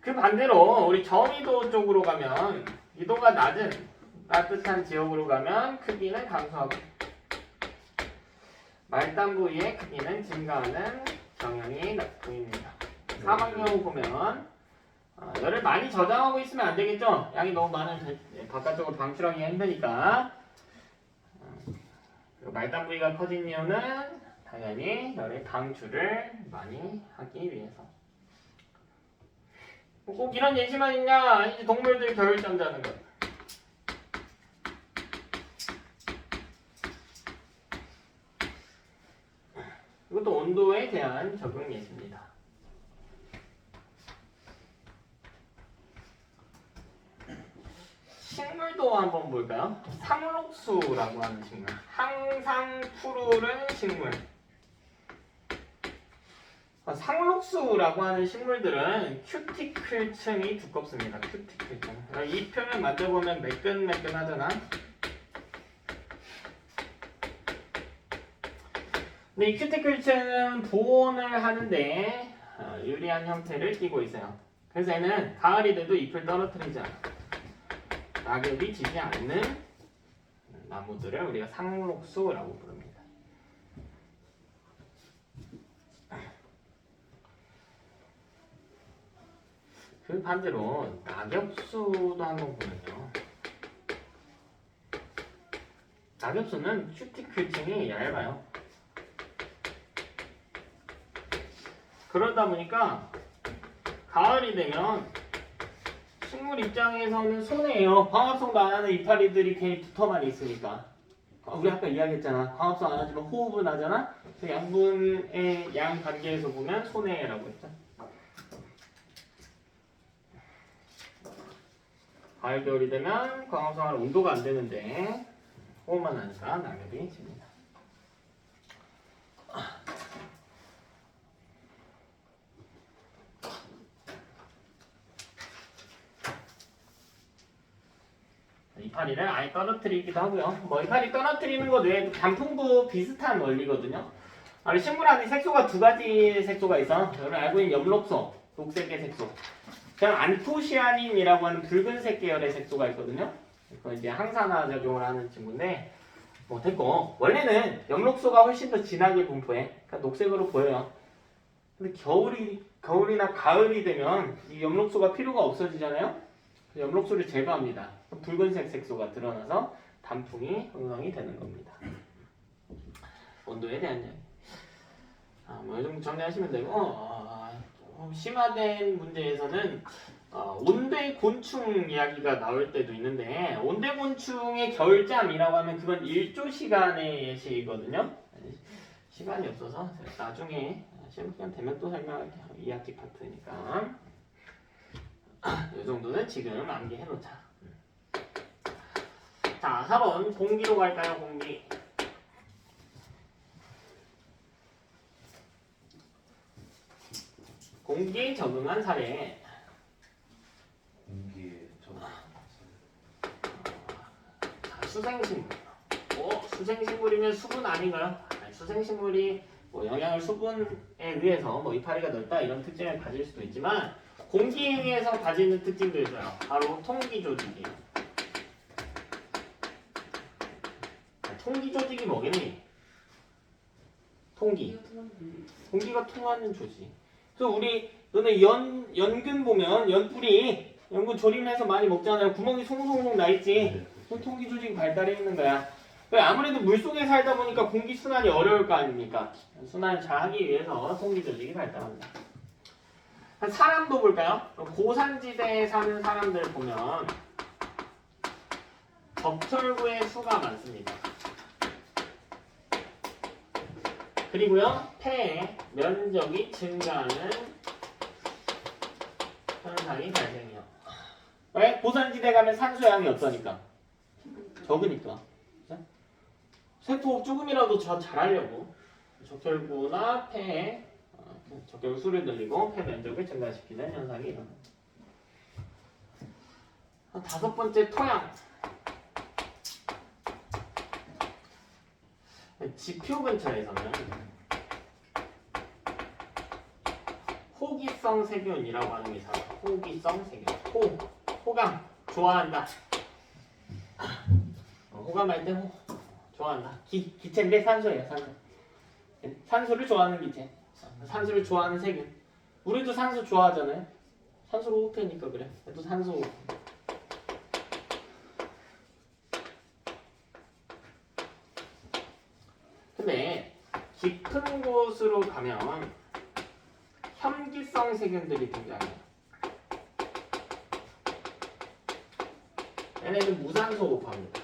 그 반대로 우리 저緯도 쪽으로 가면緯도가 낮은 따뜻한 지역으로 가면 크기는 감소하고 말단 부위의 크기는 증가하는 경향이 보입니다. 사막여우 보면 열을 많이 저장하고 있으면 안 되겠죠? 양이 너무 많으면 바깥쪽으로 방출하기 힘드니까. 말단 부위가 커진 이유는 당연히 열의 방출을 많이 하기 위해서. 꼭 이런 예시만 있냐? 아니지, 동물들 겨울잠 자는 것. 이것도 온도에 대한 적용 예시입니다. 식물도 한번 볼까요? 상록수라고 하는 식물. 항상 푸르른 식물. 상록수라고 하는 식물들은 큐티클층이 두껍습니다. 큐티클층. 이 표면 만져보면 매끈매끈하잖아. 근데 이 큐티클층은 보온을 하는데 유리한 형태를 띠고 있어요. 그래서 얘는 가을이 돼도 잎을 떨어뜨리지 않아. 낙엽이 지지 않는 나무들을 우리가 상록수라고 부릅니다. 그 반대로 낙엽수도 한번 보면요. 낙엽수는 큐티클층이 얇아요. 그러다 보니까 가을이 되면 식물 입장에서는 손해예요. 광합성도 안 하는 이파리들이 괜히 붙어만 있으니까. 우리 아까 이야기했잖아. 광합성 안 하지만 호흡은 하잖아. 그래서 양분의 양 관계에서 보면 손해라고 했죠. 가을 겨울이 되면 광합성할 온도가 안 되는데 호흡만 하니까 낙엽이 집니다. 이파리를 아예 떨어뜨리기도 하고요. 뭐 이파리 떨어뜨리는 것 외에도 단풍도 비슷한 원리거든요. 식물 안에 색소가 두 가지 색소가 있어. 여러분 알고 있는 엽록소, 녹색의 색소. 그냥 안토시아닌이라고 하는 붉은색 계열의 색소가 있거든요. 그건 이제 항산화 작용을 하는 친구인데 뭐 됐고 원래는 엽록소가 훨씬 더 진하게 분포해. 그러니까 녹색으로 보여요. 근데 겨울이나 가을이 되면 이 엽록소가 필요가 없어지잖아요. 엽록소를 제거합니다. 붉은색 색소가 드러나서 단풍이 형성이 되는 겁니다. 온도에 대한 이야기. 뭐 이 정도 정리하시면 되고 심화된 문제에서는 온대곤충 이야기가 나올 때도 있는데 온대곤충의 겨울잠이라고 하면 그건 1조 시간의 예시거든요. 시간이 없어서 나중에 시험 기간 되면 또 설명할게요. 2학기 파트니까. 이 정도는 지금 암기해놓자. 자, 4번 공기로 갈까요? 공기. 공기에 적응한 사례. 공기에 적응. 수생식물. 수생식물이면 수분 아닌가요? 아니, 수생식물이 뭐 영양을 수분에 의해서 뭐 이파리가 넓다 이런 특징을 가질 수도 있지만 공기에서 가지는 특징도 있어요. 바로 통기 조직이에요. 통기 조직이 뭐겠니? 통기. 공기가 통하는 조직. 그래서 너네 연근 보면 연분 조림해서 많이 먹잖아요. 구멍이 송송송 나 있지. 통기 조직이 발달해 있는 거야. 아무래도 물속에 살다 보니까 공기 순환이 어려울 거 아닙니까? 순환을 잘 하기 위해서 통기 조직이 발달합니다. 사람도 볼까요? 고산지대에 사는 사람들 보면 적혈구의 수가 많습니다. 그리고요, 폐의 면적이 증가하는 현상이 발생해요. 왜? 고산지대 가면 산소양이 없으니까. 적으니까. 세포 조금이라도 잘하려고 적혈구나 폐에 적혈구 수를 늘리고 폐 면적을 증가시키는 현상이 일어납니다. 5번째, 토양. 지표 근처에서는 호기성 세균이라고 하는 게 있어요. 호기성 세균. 호감. 좋아한다. 호감할 때 좋아한다. 기체인데 산소예요. 산소를 좋아하는 기체. 산소를 좋아하는 세균. 우리도 산소 좋아하잖아요. 산소로 호흡하니까 그래. 또 산소. 근데 깊은 곳으로 가면 혐기성 세균들이 등장해요. 얘네는 무산소 호흡합니다.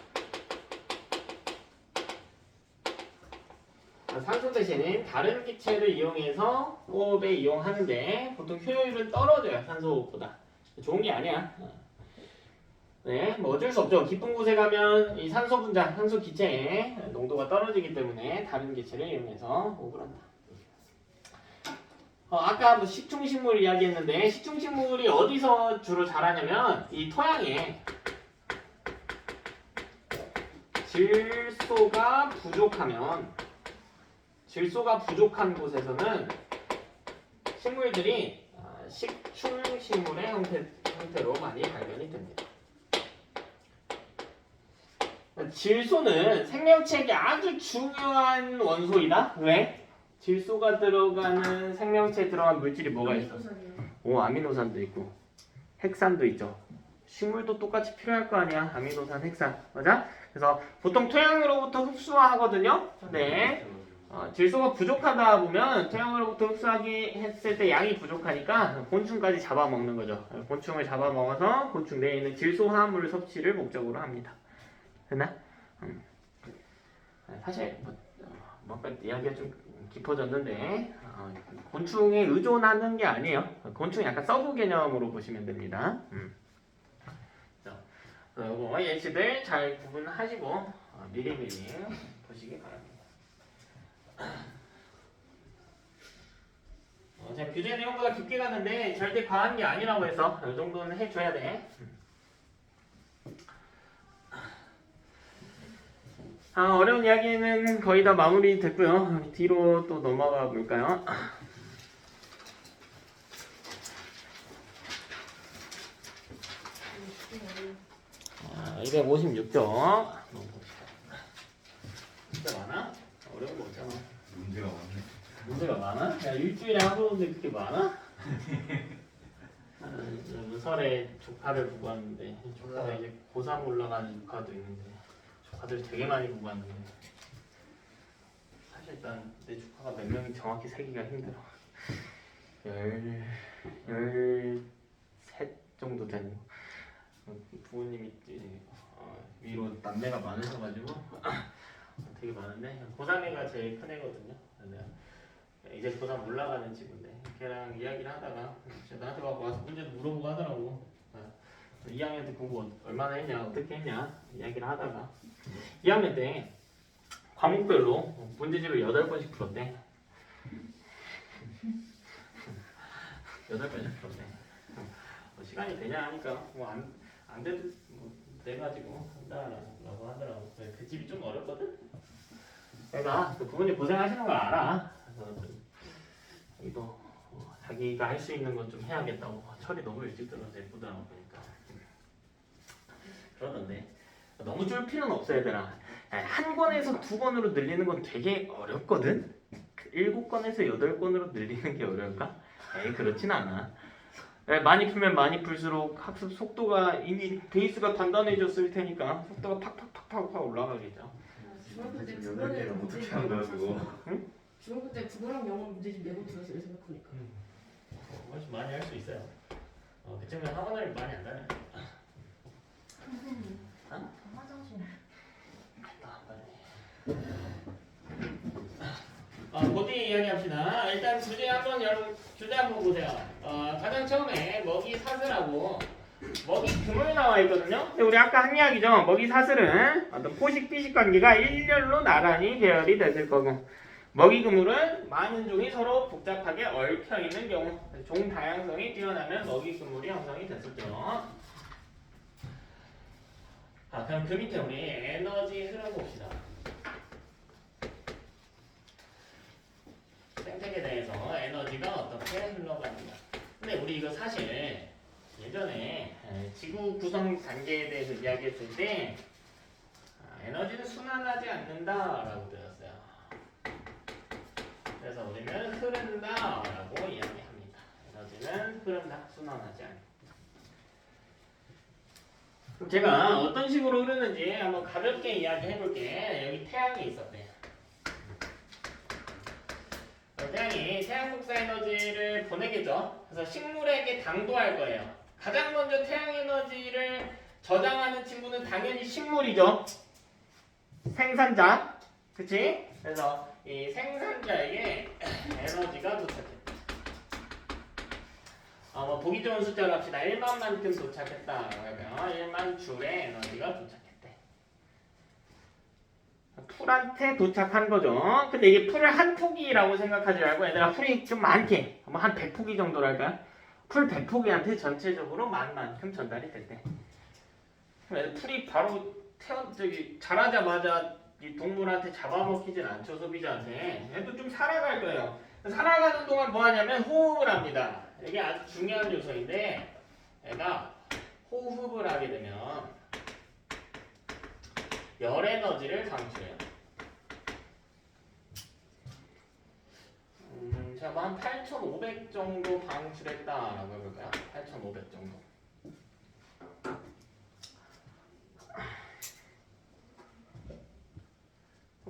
산소 대신에 다른 기체를 이용해서 호흡에 이용하는데 보통 효율은 떨어져요. 산소 호흡보다. 좋은 게 아니야. 네, 뭐 어쩔 수 없죠. 깊은 곳에 가면 이 산소 분자, 산소 기체의 농도가 떨어지기 때문에 다른 기체를 이용해서 호흡을 한다. 아까 뭐 식충식물 이야기했는데 식충식물이 어디서 주로 자라냐면 이 토양에 질소가 부족한 곳에서는 식물들이 식충식물의 형태로 많이 발견이 됩니다. 질소는 생명체에게 아주 중요한 원소이다. 왜? 질소가 들어가는 생명체에 들어간 물질이 뭐가 있어? 오, 아미노산도 있고 핵산도 있죠. 식물도 똑같이 필요할 거 아니야. 아미노산, 핵산. 맞아? 그래서 보통 토양으로부터 흡수하거든요. 네. 질소가 부족하다 보면 토양으로부터 흡수하기 했을 때 양이 부족하니까 곤충까지 잡아먹는 거죠. 곤충을 잡아먹어서 곤충 내에 있는 질소 화합물 섭취를 목적으로 합니다. 됐나? 사실 뭔가 이야기가 좀 깊어졌는데 곤충에 의존하는 게 아니에요. 곤충 약간 서브 개념으로 보시면 됩니다. 요거 예시들 잘 구분하시고 미리미리 보시기 바랍니다. 제가 교재 내용보다 깊게 갔는데 절대 과한 게 아니라고 해서 이 정도는 해줘야 돼. 어려운 이야기는 거의 다 마무리 됐고요. 뒤로 또 넘어가 볼까요? 256쪽. 진짜 많아? 어려운 거 없잖아. 문제가 많네. 문제가 많아? 야, 일주일에 하루인데 그렇게 많아? 설에 조카를 보고 왔는데 조카가 이제 고3 올라가는 조카도 있는데 조카들 되게 많이 보고 왔는데 사실 일단 내 조카가 몇 명이 정확히 세기가 힘들어. 13 정도 되는 부모님이 위로 남매가 많으셔가지고 되게 많은데 고3애가 제일 큰 애거든요. 이제 고3 올라가는 친구인데 걔랑 이야기를 하다가 나한테 와서 문제도 물어보고 하더라고. 2학년 때 공부 얼마나 했냐, 어떻게 했냐 이야기를 하다가 2학년 때 과목별로 문제지를 8번씩 풀었대. 8번씩 풀었대. 시간이 되냐 하니까 안 돼도 돼가지고 한다라고 하더라고. 그 집이 좀 어렵거든. 내가 그 부모님 고생하시는 걸 알아. 그래서 이거 자기가 할 수 있는 건 좀 해야겠다고. 철이 너무 일찍 들어서 예쁘더라고 보니까. 그러던데 너무 쫄 필요는 없어 얘들아. 한 권에서 2권으로 늘리는 건 되게 어렵거든. 7권에서 8권으로 늘리는 게 어려울까? 에이 그렇진 않아. 많이 풀면 많이 풀수록 학습 속도가 이미 베이스가 단단해졌을 테니까 속도가 팍팍팍팍 올라가겠죠. 중학교 때 지금 8개는 어떻게 한 거야 그거? 응? 중학교 때 국어랑 영어 문제집 내고 들었어요. 생각하니까. 훨씬 많이 할 수 있어요. 그 친구는 학원을 많이 안 다녀요. 선생님, 어? 화장실. 고디 이야기합시다. 일단 주제 한번 보세요. 가장 처음에 먹이 사슬하고 먹이 그물 나와 있거든요. 근데 우리 아까 한 이야기죠. 먹이 사슬은 어떤 포식 피식 관계가 일렬로 나란히 배열이 됐을 거고 먹이 그물은 많은 종이 서로 복잡하게 얽혀 있는 경우 종 다양성이 뛰어나면 먹이 그물이 형성이 됐었죠. 그럼 그 밑에 우리 에너지 흐름 봅시다. 생태계에 대해서 에너지가 어떻게 흘러갑니다. 근데 우리 이거 사실 예전에 지구 구성 단계에 대해서 이야기했을 때 에너지는 순환하지 않는다라고 들었어요. 그래서 우리는 흐른다라고 이야기합니다. 에너지는 흐른다, 순환하지 않는다. 그럼 제가 어떤 식으로 흐르는지 한번 가볍게 이야기해 볼게. 여기 태양이 있었대. 태양이 태양 복사 에너지를 보내겠죠. 그래서 식물에게 당도할 거예요. 가장 먼저 태양 에너지를 저장하는 친구는 당연히 식물이죠. 생산자. 그치? 그래서 이 생산자에게 에너지가 도착했다. 뭐 보기 좋은 숫자로 합시다. 1만만큼 도착했다. 그러면 1만 줄의 에너지가 도착했대. 풀한테 도착한 거죠. 근데 이게 풀을 한 포기라고 생각하지 말고 얘들아 풀이 좀 많게 뭐 한 100포기 정도랄까? 풀 100포기한테 전체적으로 만큼 전달이 됐대. 그럼 풀이 바로 자라자마자 이 동물한테 잡아먹히진 않죠. 소비자한테. 얘도 좀 살아갈 거예요. 살아가는 동안 뭐 하냐면 호흡을 합니다. 이게 아주 중요한 요소인데 얘가 호흡을 하게 되면 열 에너지를 방출해요. 자, 뭐 한 8,500 정도 방출했다라고 해볼까요? 8,500 정도.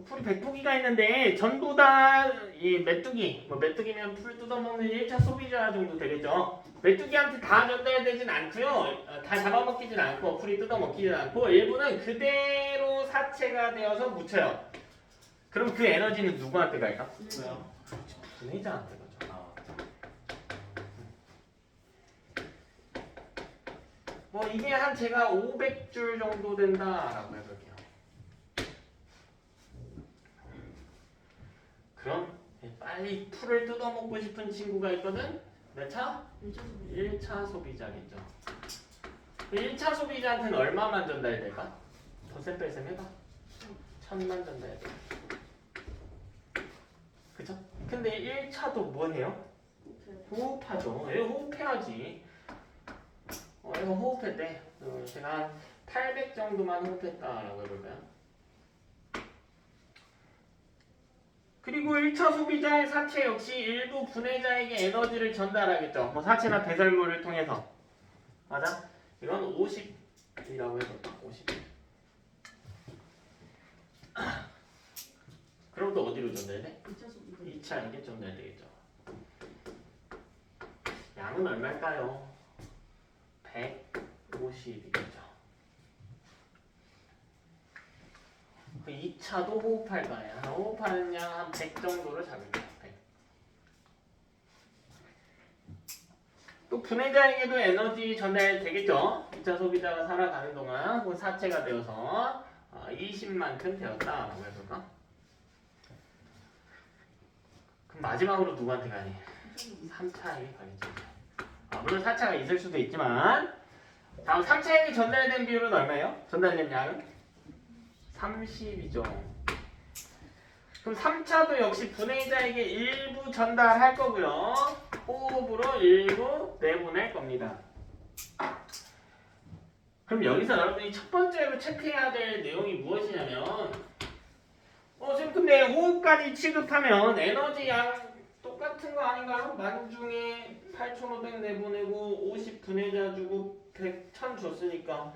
풀이 100포기가 있는데 전부 다 이 메뚜기, 뭐 메뚜기면 풀 뜯어먹는 1차 소비자 정도 되겠죠. 메뚜기한테 다 전달되진 않고요. 다 잡아먹히진 않고 풀이 뜯어먹히진 않고 일부는 그대로 사체가 되어서 묻혀요. 그럼 그 에너지는 누구한테 갈까? 왜요? 분해자한테 가죠. 뭐 이게 한 제가 500줄 정도 된다라고 해볼게요. 그럼 빨리 풀을 뜯어먹고 싶은 친구가 있거든? 몇 차? 1차 소비자겠죠. 1차 소비자한테는 얼마만 전달될까? 더셈 뺄셈 해봐. 1000만 전달돼. 그쵸? 근데 1차도 뭐 해요? 호흡하죠. 얘 호흡해야지. 얘가 호흡했대. 제가 한 800 정도만 호흡했다라고 해볼까요? 그리고 1차 소비자의 사체 역시 일부 분해자에게 에너지를 전달하겠죠. 뭐 사체나 배설물을 통해서. 맞아? 이건 50이라고 해볼까? 50. 그럼 또 어디로 전달돼? 2차에게 전달되겠죠. 양은 얼마일까요? 150이겠죠. 그 2차도 호흡할 거 아니야. 호흡하는 양 한 100 정도를 잡을게요. 100. 또 분해자에게도 에너지 전달되겠죠. 2차 소비자가 살아가는 동안 그 사체가 되어서 20만큼 되었다라고 해볼까? 그럼 마지막으로 누구한테 가니? 3차에게 가겠죠. 물론 4차가 있을 수도 있지만 다음 3차에게 전달된 비율은 얼마예요? 전달된 양은? 30이죠. 그럼 3차도 역시 분해자에게 일부 전달할 거고요. 호흡으로 일부 내보낼 겁니다. 그럼 여기서 여러분이 첫 번째로 체크해야 될 내용이 무엇이냐면 선생님 근데 호흡까지 취급하면 에너지 양 똑같은 거 아닌가요? 만 중에 8,500 내보내고 50 분해자 주고 100, 1000 줬으니까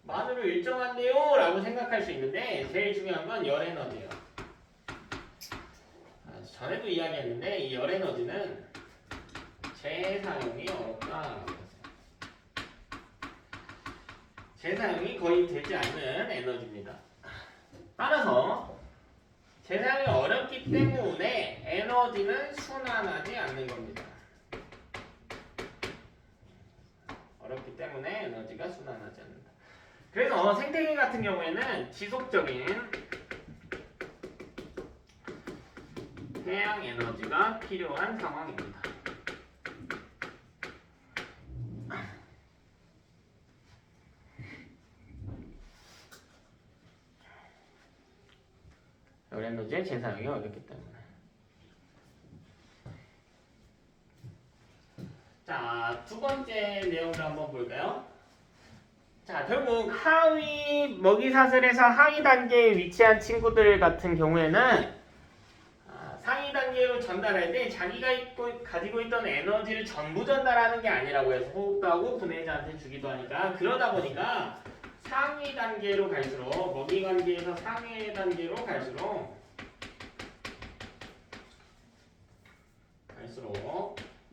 만으로 일정한데요? 라고 생각할 수 있는데 제일 중요한 건 열 에너지예요. 전에도 이야기했는데 이 열 에너지는 재사용이 어렵다. 재사용이 거의 되지 않는 에너지입니다. 따라서 재사용이 어렵기 때문에 에너지는 순환하지 않는 겁니다. 어렵기 때문에 에너지가 순환하지 않는다. 그래서 생태계 같은 경우에는 지속적인 해양 에너지가 필요한 상황입니다. 열 에너지의 재사용이 어렵기 때문에. 자, 두 번째 내용을 한번 볼까요? 자, 결국 하위 먹이사슬에서 하위 단계에 위치한 친구들 같은 경우에는 상위 단계로 전달할 때 자기가 가지고 있던 에너지를 전부 전달하는 게 아니라고 해서 호흡도 하고 분해자한테 주기도 하니까 그러다 보니까 상위 단계로 갈수록 먹이 관계에서 상위 단계로 갈수록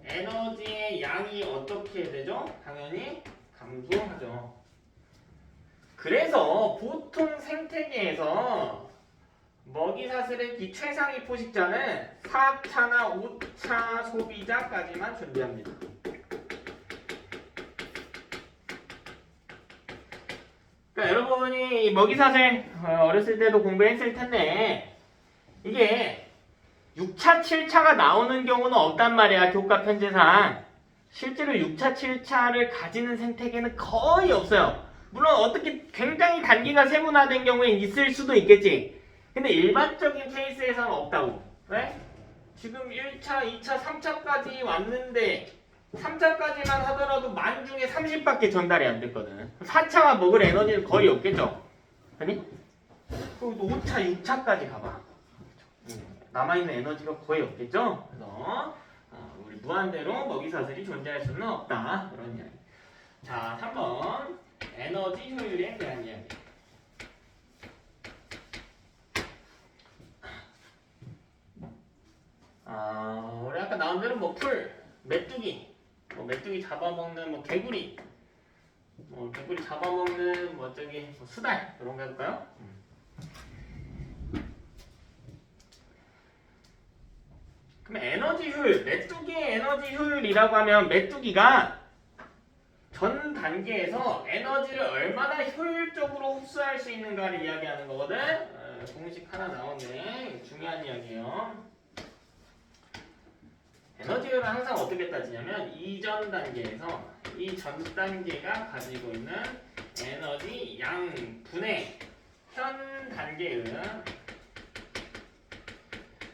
에너지의 양이 어떻게 되죠? 당연히 감소하죠. 그래서 보통 생태계에서 먹이사슬의 이 최상위 포식자는 4차나 5차 소비자까지만 존재합니다. 그러니까 여러분이 이 먹이사슬 어렸을 때도 공부했을 텐데 이게 6차, 7차가 나오는 경우는 없단 말이야. 교과 편제상. 실제로 6차, 7차를 가지는 생태계는 거의 없어요. 물론 어떻게 굉장히 단계가 세분화된 경우엔 있을 수도 있겠지. 근데 일반적인 케이스에서는 없다고. 왜? 지금 1차, 2차, 3차까지 왔는데 3차까지만 하더라도 만 중에 30밖에 전달이 안 됐거든. 4차가 먹을 에너지는 거의 없겠죠. 아니? 그리고 5차, 6차까지 가봐. 남아있는 에너지가 거의 없겠죠. 그래서 우리 무한대로 먹이사슬이 존재할 수는 없다. 그런 이야기. 자, 3번 에너지 효율에 대한 이야기. 우리 아까 나온 대로 뭐 풀, 메뚜기, 메뚜기 잡아먹는 개구리, 개구리 잡아먹는 저기 수달 이런 거 해볼까요? 그럼 에너지 효율, 메뚜기의 에너지 효율이라고 하면 메뚜기가 전 단계에서 에너지를 얼마나 효율적으로 흡수할 수 있는가를 이야기하는 거거든. 공식 하나 나오네. 중요한 이야기예요. 에너지 효율은 항상 어떻게 따지냐면 이전 단계에서 이 전 단계가 가지고 있는 에너지 양분의 현 단계의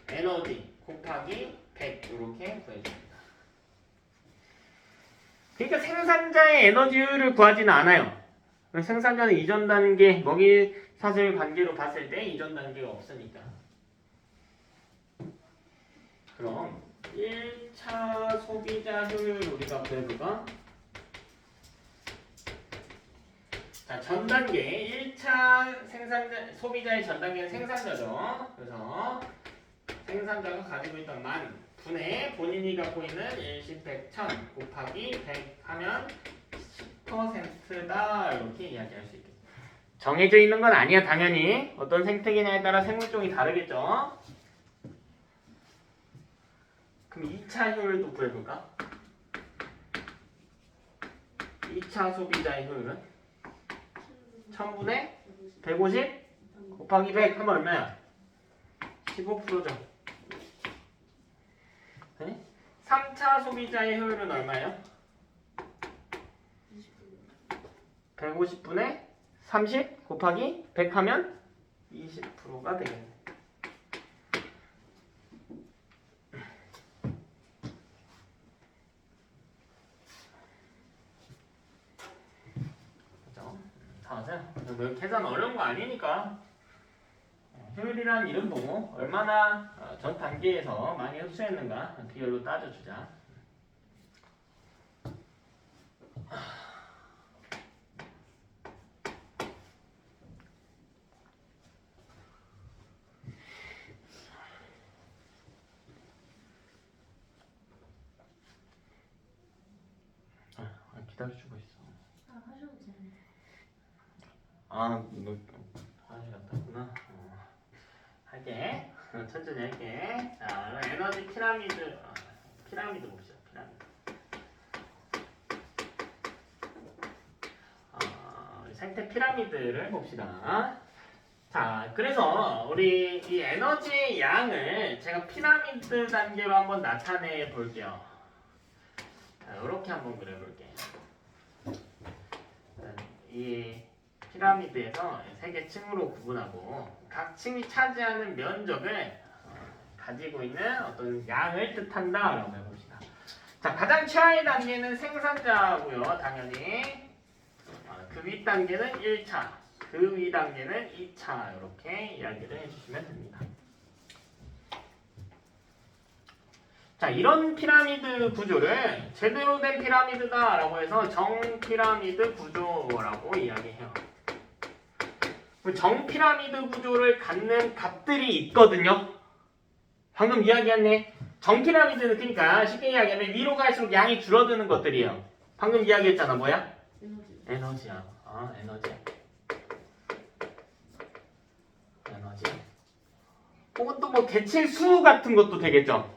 에너지 곱하기 100 이렇게 구해줍니다. 그러니까 생산자의 에너지 효율을 구하지는 않아요. 생산자는 이전 단계 먹이 사슬 관계로 봤을 때 이전 단계가 없으니까. 그럼 1차 소비자 효율 우리가 구해볼까? 자, 전 단계 1차 생산자 소비자의 전 단계는 생산자죠. 그래서 생산자가 가지고 있던 만 분의 본인이 갖고 있는 10, 100, 1000 곱하기 100 하면 10%다 이렇게 이야기할 수 있겠습니다. 정해져 있는 건 아니야. 당연히 어떤 생태계냐에 따라 생물종이 다르겠죠. 그럼 2차 효율도 구해볼까? 2차 소비자의 효율은 1000분의 150 곱하기 100 하면 얼마야? 15%죠. 3차 소비자의 효율은 얼마예요? 150분의 30 곱하기 100 하면 20%가 되겠네. 그죠? 다 아세요? 계산 어려운 거 아니니까. 효율이라는 이름 보고 얼마나 전 단계에서 많이 흡수했는가 비율로 따져주자. 기다려주고 있어. 하셔도 되는데. 너 화장실 갔다 왔구나. 할게. 천천히 할게. 자, 에너지 피라미드. 피라미드 봅시다. 피라미드. 생태 피라미드를 봅시다. 자, 그래서 우리 이 에너지의 양을 제가 피라미드 단계로 한번 나타내 볼게요. 자, 이렇게 한번 그려볼게요. 이 피라미드에서 세 개 층으로 구분하고 각 층이 차지하는 면적을 가지고 있는 어떤 양을 뜻한다라고 해봅시다. 자, 가장 최하의 단계는 생산자고요. 당연히 그 윗 단계는 1차, 그 위 단계는 2차 이렇게 이야기를 해주시면 됩니다. 자, 이런 피라미드 구조를 제대로 된 피라미드다라고 해서 정피라미드 구조라고 이야기해요. 정피라미드 구조를 갖는 값들이 있거든요. 방금 이야기했네. 정피라미드는 그러니까 쉽게 이야기하면 위로 갈수록 양이 줄어드는 것들이에요. 방금 이야기했잖아. 뭐야? 에너지야. 에너지. 혹은 또 뭐 개체 수 같은 것도 되겠죠.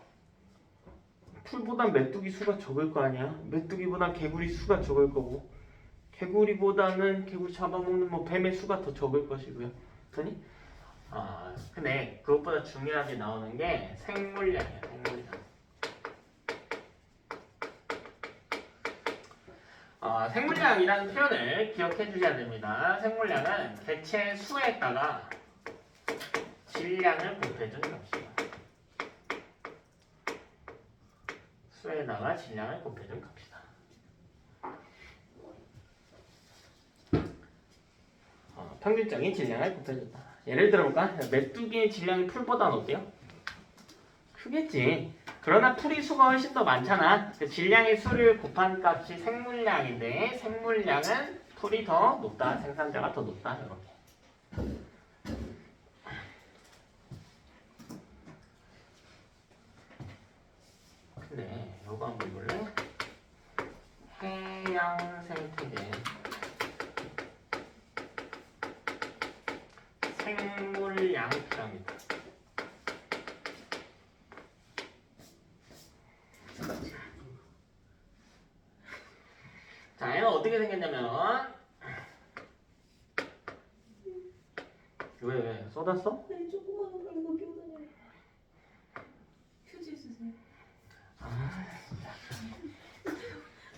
풀보단 메뚜기 수가 적을 거 아니야. 메뚜기보단 개구리 수가 적을 거고, 개구리보다는 개구리 잡아먹는 뭐 뱀의 수가 더 적을 것이고요. 그러니 근데 그것보다 중요하게 나오는 게 생물량이에요. 생물량. 생물량이라는 표현을 기억해 주셔야 됩니다. 생물량은 개체 수에다가 질량을 곱해준 값이에요. 수에다가 질량을 곱해준 값이다. 평균적인 질량을 곱해줬다. 예를 들어볼까? 메뚜기의 질량이 풀보다는 어때요? 크겠지. 그러나 풀이 수가 훨씬 더 많잖아. 그 질량의 수를 곱한 값이 생물량인데 생물량은 풀이 더 높다. 생산자가 더 높다. 이렇게. 근데 이거 한번 볼래? 해양 생태계 생물량 피라미드. 자, 얘는 어떻게 생겼냐면 왜 쏟았어? 아니 조그마한 걸 이거 끼고 다녀. 휴지 있으세요?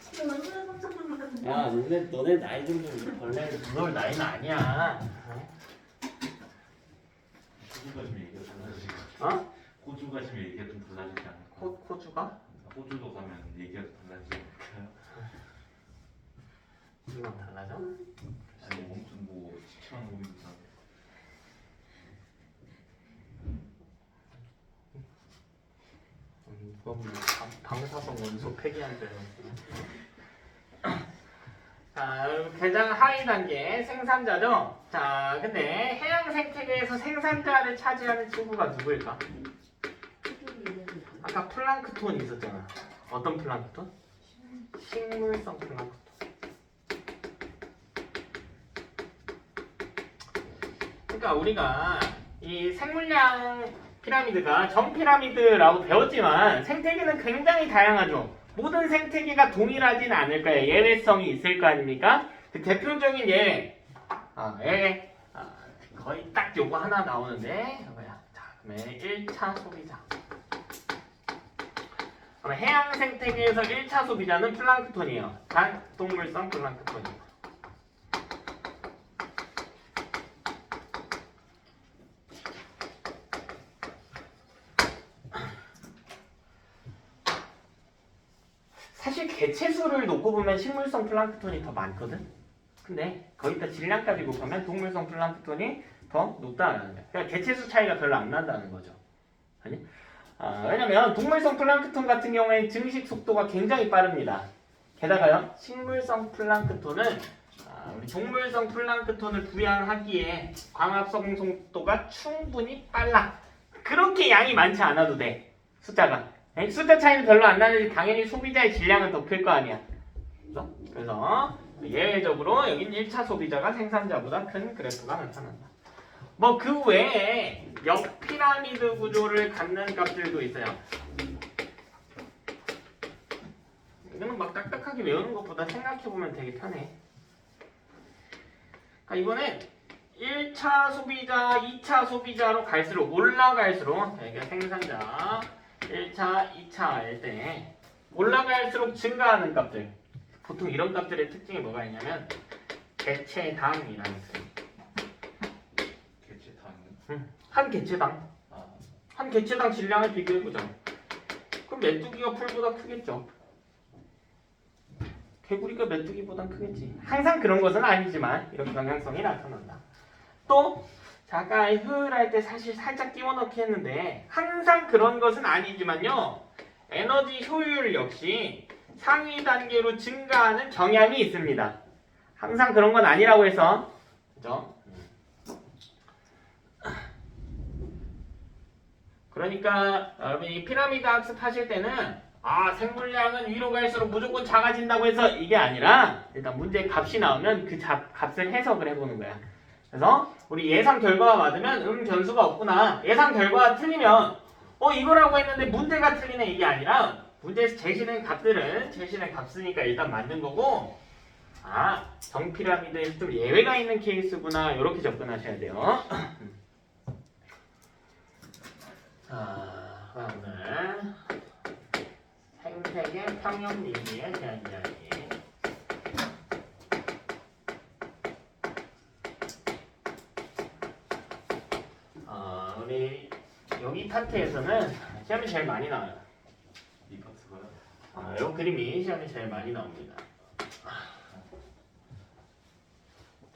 진짜 얼마나 깜짝 놀랐는데. 야, 너네 나이 정도면 벌레 무서울 나이는 아니야. 호주 가시면 얘기가 달라지지. 어? 호주 가시면 얘기가 좀 달라지지 않을까? 호주가? 호주도 가면 얘기가 좀 달라지지 않을까요? 호주가 달라져? 아니 엄청 뭐 시청한 거니까. 그건 방사성 원소 폐기한대. 자, 가장 하위 단계 생산자죠. 자, 근데 해양 생태계에서 생산자를 차지하는 친구가 누구일까? 아까 플랑크톤이 있었잖아. 어떤 플랑크톤? 식물성 플랑크톤. 그러니까 우리가 이 생물량 피라미드가 전 피라미드라고 배웠지만 생태계는 굉장히 다양하죠. 모든 생태계가 동일하진 않을 거예요. 예외성이 있을 거 아닙니까? 그 대표적인 예외. 거의 딱 요거 하나 나오는데 이거야. 자, 그러면 1차 소비자. 그럼 해양 생태계에서 1차 소비자는 플랑크톤이에요. 단 동물성 플랑크톤이에요. 사실 개체수를 놓고 보면 식물성 플랑크톤이 더 많거든. 근데 거기다 질량까지 곱하면 동물성 플랑크톤이 더 높다는 거야. 그러니까 개체수 차이가 별로 안 난다는 거죠. 아니? 왜냐면 동물성 플랑크톤 같은 경우에 증식 속도가 굉장히 빠릅니다. 게다가요, 식물성 플랑크톤은 우리 동물성 플랑크톤을 부양하기에 광합성 속도가 충분히 빨라. 그렇게 양이 많지 않아도 돼. 숫자가. 숫자 차이는 별로 안 나는데 당연히 소비자의 질량은 더 클 거 아니야. 그래서 예외적으로 여긴 1차 소비자가 생산자보다 큰 그래프가 나타난다. 뭐 그 외에 역 피라미드 구조를 갖는 값들도 있어요. 이거는 막 딱딱하게 외우는 것보다 생각해보면 되게 편해. 그러니까 이거는 1차 소비자, 2차 소비자로 갈수록 올라갈수록 여기가 생산자 1차, 2차일 때 올라갈수록 증가하는 값들. 보통 이런 값들의 특징이 뭐가 있냐면 개체당이라는 뜻. 개체당. 한 개체당. 한 개체당 질량을 비교해보자. 그럼 메뚜기가 풀보다 크겠죠. 개구리가 메뚜기보단 크겠지. 항상 그런 것은 아니지만 이런 경향성이 나타난다. 또 잠깐 효율할 때 사실 살짝 끼워넣기 했는데 항상 그런 것은 아니지만요. 에너지 효율 역시 상위 단계로 증가하는 경향이 있습니다. 항상 그런 건 아니라고 해서 그죠? 그러니까 여러분이 피라미드 학습하실 때는 생물량은 위로 갈수록 무조건 작아진다고 해서 이게 아니라 일단 문제 값이 나오면 그 값을 해석을 해보는 거야. 그래서 우리 예상 결과가 맞으면 변수가 없구나. 예상 결과가 틀리면 이거라고 했는데 문제가 틀리네 이게 아니라 문제에서 제시된 값들은 제시된 값이니까 일단 맞는 거고 정피라미드에서 좀 예외가 있는 케이스구나 이렇게 접근하셔야 돼요. 자, 그다음은 생태계 평형 미지에 대한 이야기. 우리 여기 파트에서는 시험이 제일 많이 나와요. 이 파트가요? 이 그림이 시험이 제일 많이 나옵니다.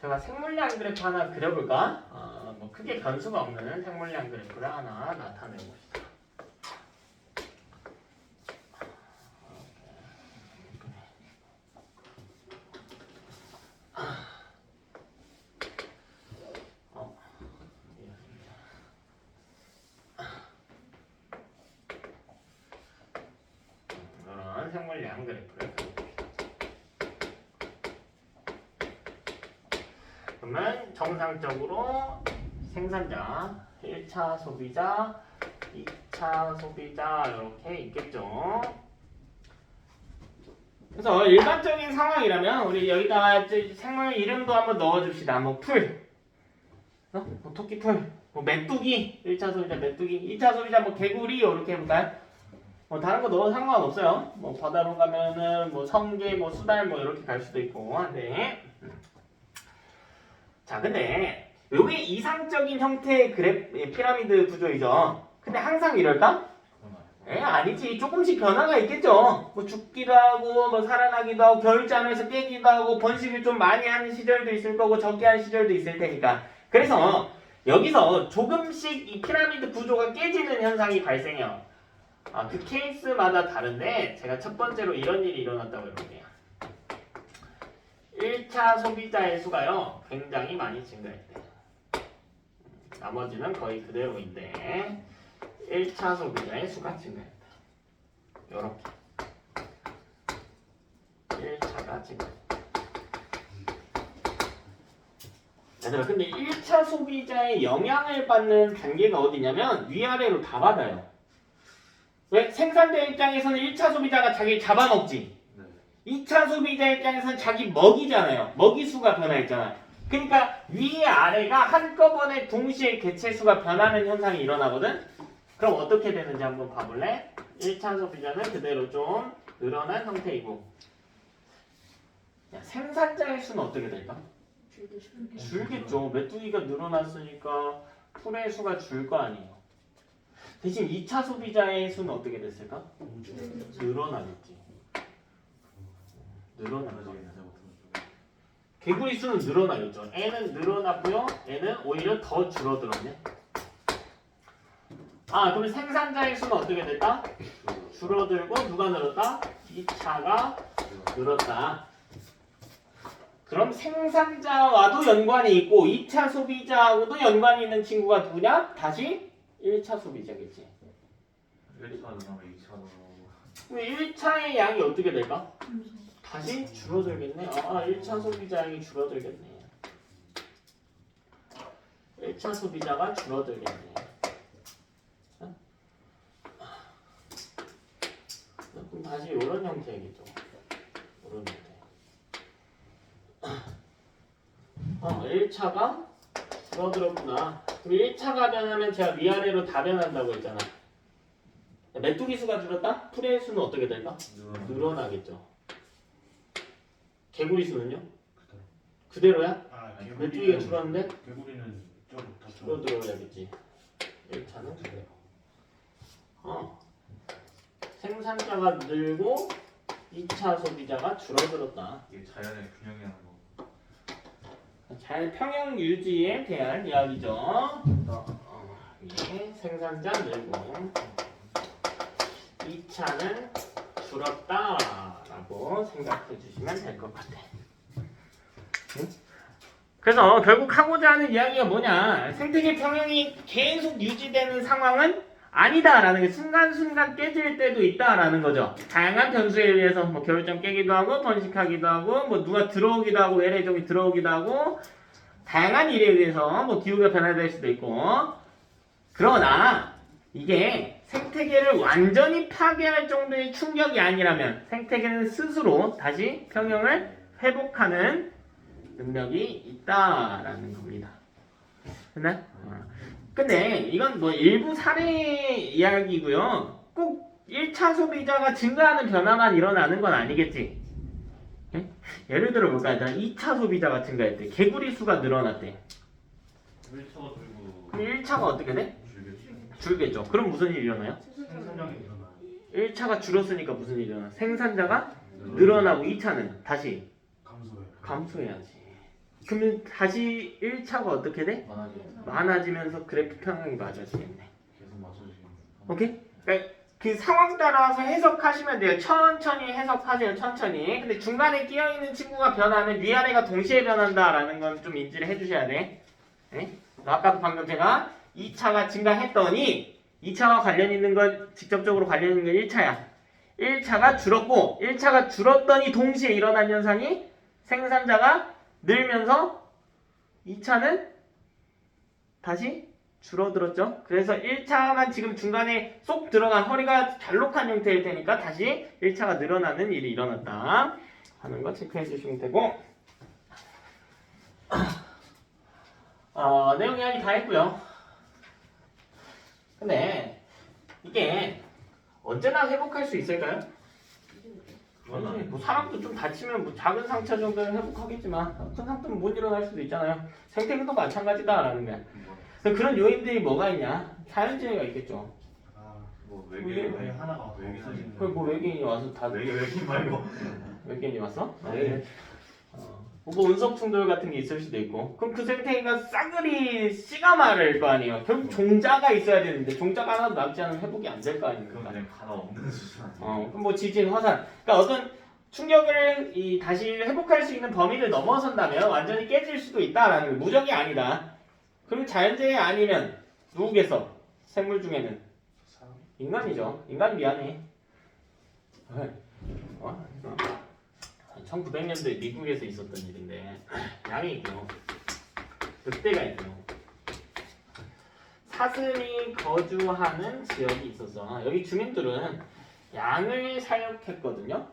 제가 생물량 그래프 하나 그려볼까? 뭐 크게 변수가 없는 생물량 그래프를 하나 나타내봅시다. 이런 생물량 그래프를 그러면 정상적으로 생산자, 1차 소비자, 2차 소비자 이렇게 있겠죠. 그래서 일반적인 상황이라면 우리 여기다가 생물 이름도 한번 넣어줍시다. 뭐 풀, 뭐 토끼풀, 뭐 메뚜기, 1차 소비자 메뚜기, 2차 소비자 뭐 개구리 이렇게 해볼까요? 뭐 다른 거 넣어도 상관없어요. 뭐 바다로 가면은 뭐 성게, 뭐 수달 뭐 이렇게 갈 수도 있고 한데. 자, 근데 요게 이상적인 형태의 피라미드 구조이죠. 근데 항상 이럴까? 아니지. 조금씩 변화가 있겠죠. 뭐 죽기도 하고 뭐 살아나기도 하고 겨울잠에서 깨기도 하고 번식을 좀 많이 하는 시절도 있을 거고 적게 하는 시절도 있을 테니까. 그래서 여기서 조금씩 이 피라미드 구조가 깨지는 현상이 발생해요. 그 케이스마다 다른데 제가 첫 번째로 이런 일이 일어났다고 해볼게요. 1차 소비자의 수가요 굉장히 많이 증가했대요. 나머지는 거의 그대로인데 1차 소비자의 수가 증가했다. 요렇게 1차가 증가했다. 얘들아 근데 1차 소비자의 영향을 받는 단계가 어디냐면 위아래로 다 받아요. 왜? 생산자 입장에서는 1차 소비자가 자기를 잡아먹지. 2차 소비자 입장에서는 자기 먹이잖아요. 먹이수가 변화했잖아. 그러니까 위 아래가 한꺼번에 동시에 개체수가 변하는 현상이 일어나거든. 그럼 어떻게 되는지 한번 봐볼래? 1차 소비자는 그대로 좀 늘어난 형태이고 생산자의 수는 어떻게 될까? 줄겠죠. 메뚜기가 늘어났으니까 풀의 수가 줄 거 아니에요. 대신 2차 소비자의 수는 어떻게 됐을까? 늘어나겠지. 늘어나죠. 개구리 수는 늘어나겠죠. 애는 늘어났고요. 애는 오히려 더 줄어들었네. 그러면 생산자의 수는 어떻게 됐다? 줄어들고 누가 늘었다? 2차가 늘었다. 그럼 생산자와도 연관이 있고 2차 소비자하고도 연관이 있는 친구가 누구냐? 다시 1차 소비자겠지. 1차 늘어나면 2차 늘어나고. 그럼 1차의 양이 어떻게 될까? 다시 줄어들겠네. 1차 소비자 양이 줄어들겠네. 1차 소비자가 줄어들겠네. 그럼 다시 이런 형태겠죠. 이런 형태. 1차가 줄어들었구나. 그럼 1차가 변하면 제가 위아래로 다 변한다고 했잖아. 메뚜기 수가 줄었다? 풀의 수는 어떻게 될까? 늘어나겠죠. 개구리 수는요? 그대로야? 메뚜기가 줄었는데? 개구리는 좀 더 줄어들어야겠지. 1차는 그대로. 생산자가 늘고 2차 소비자가 줄어들었다. 이게 자연의 균형이라는 거. 잘 평형 유지에 대한 이야기죠. 이게 생산자 늘고 2차는 줄었다라고 생각해 주시면 될 것 같아. 응? 그래서 결국 하고자 하는 이야기가 뭐냐? 생태계 평형이 계속 유지되는 상황은 아니다라는 게 순간순간 깨질 때도 있다라는 거죠. 다양한 변수에 의해서 뭐 겨울잠 깨기도 하고 번식하기도 하고 뭐 누가 들어오기도 하고 외래종이 들어오기도 하고 다양한 일에 의해서 뭐 기후가 변화될 수도 있고 그러나 이게 생태계를 완전히 파괴할 정도의 충격이 아니라면 생태계는 스스로 다시 평형을 회복하는 능력이 있다라는 겁니다. 됐나요? 근데 이건 뭐 일부 사례 이야기고요. 꼭 1차 소비자가 증가하는 변화만 일어나는 건 아니겠지. 예? 예를 들어 볼까요? 2차 소비자가 증가했대. 개구리 수가 늘어났대. 1차가 들고 그럼 1차가 어떻게 돼? 줄겠지. 줄겠죠. 그럼 무슨 일이 일어나요? 생산량이 일어나. 1차가 줄었으니까 무슨 일이 일어나? 생산자가 늘어나고 2차는 다시 감소해. 감소해야지. 그러면 다시 1차가 어떻게 돼? 많아지면서 그래프 평형이 맞아지겠네. 계속 맞춰주시면. 오케이? 그러니까 그 상황 따라서 해석하시면 돼요. 천천히 해석하세요. 천천히. 근데 중간에 끼어있는 친구가 변하면 위아래가 동시에 변한다라는 건 좀 인지를 해주셔야 돼. 네? 아까도 방금 제가 2차가 증가했더니 2차와 관련 있는 건 직접적으로 관련 있는 건 1차야. 1차가 줄었고 1차가 줄었더니 동시에 일어난 현상이 생산자가 늘면서 2차는 다시 줄어들었죠. 그래서 1차만 지금 중간에 쏙 들어간 허리가 잘록한 형태일 테니까 다시 1차가 늘어나는 일이 일어났다 하는 거 체크해 주시면 되고 내용 이야기 다 했고요. 근데 이게 언제나 회복할 수 있을까요? 아니, 뭐 사람도 좀 다치면 뭐 작은 상처 정도는 회복하겠지만 큰 상처는 못 일어날 수도 있잖아요. 생태계도 마찬가지다라는 거야. 그런 요인들이 뭐가 있냐? 자연재해가 있겠죠. 아, 뭐 왜 외계인 하나가 외계인 없어지는 그럼 뭐 외계인이 와서 다 외계인 말고 외계인이 왔어? 네. 뭐 운석 충돌 같은 게 있을 수도 있고 그럼 그 생태계가 싸그리 씨가 마를 거 아니에요. 결국 종자가 있어야 되는데 종자가 하나도 남지 않으면 회복이 안 될 거 그건 아닙니까? 그냥 가나 없는 수준 아니에요. 그럼 뭐 지진, 화산 그러니까 어떤 충격을 다시 회복할 수 있는 범위를 넘어선다면 완전히 깨질 수도 있다라는 거예요. 무적이 아니다. 그리고 자연재해 아니면 누구겠어? 생물 중에는 사람. 인간이죠. 인간이 미안해. 1900년도에 미국에서 있었던 일인데 양이 있고요. 늑대가 있고요. 사슴이 거주하는 지역이 있어서 여기 주민들은 양을 사육했거든요.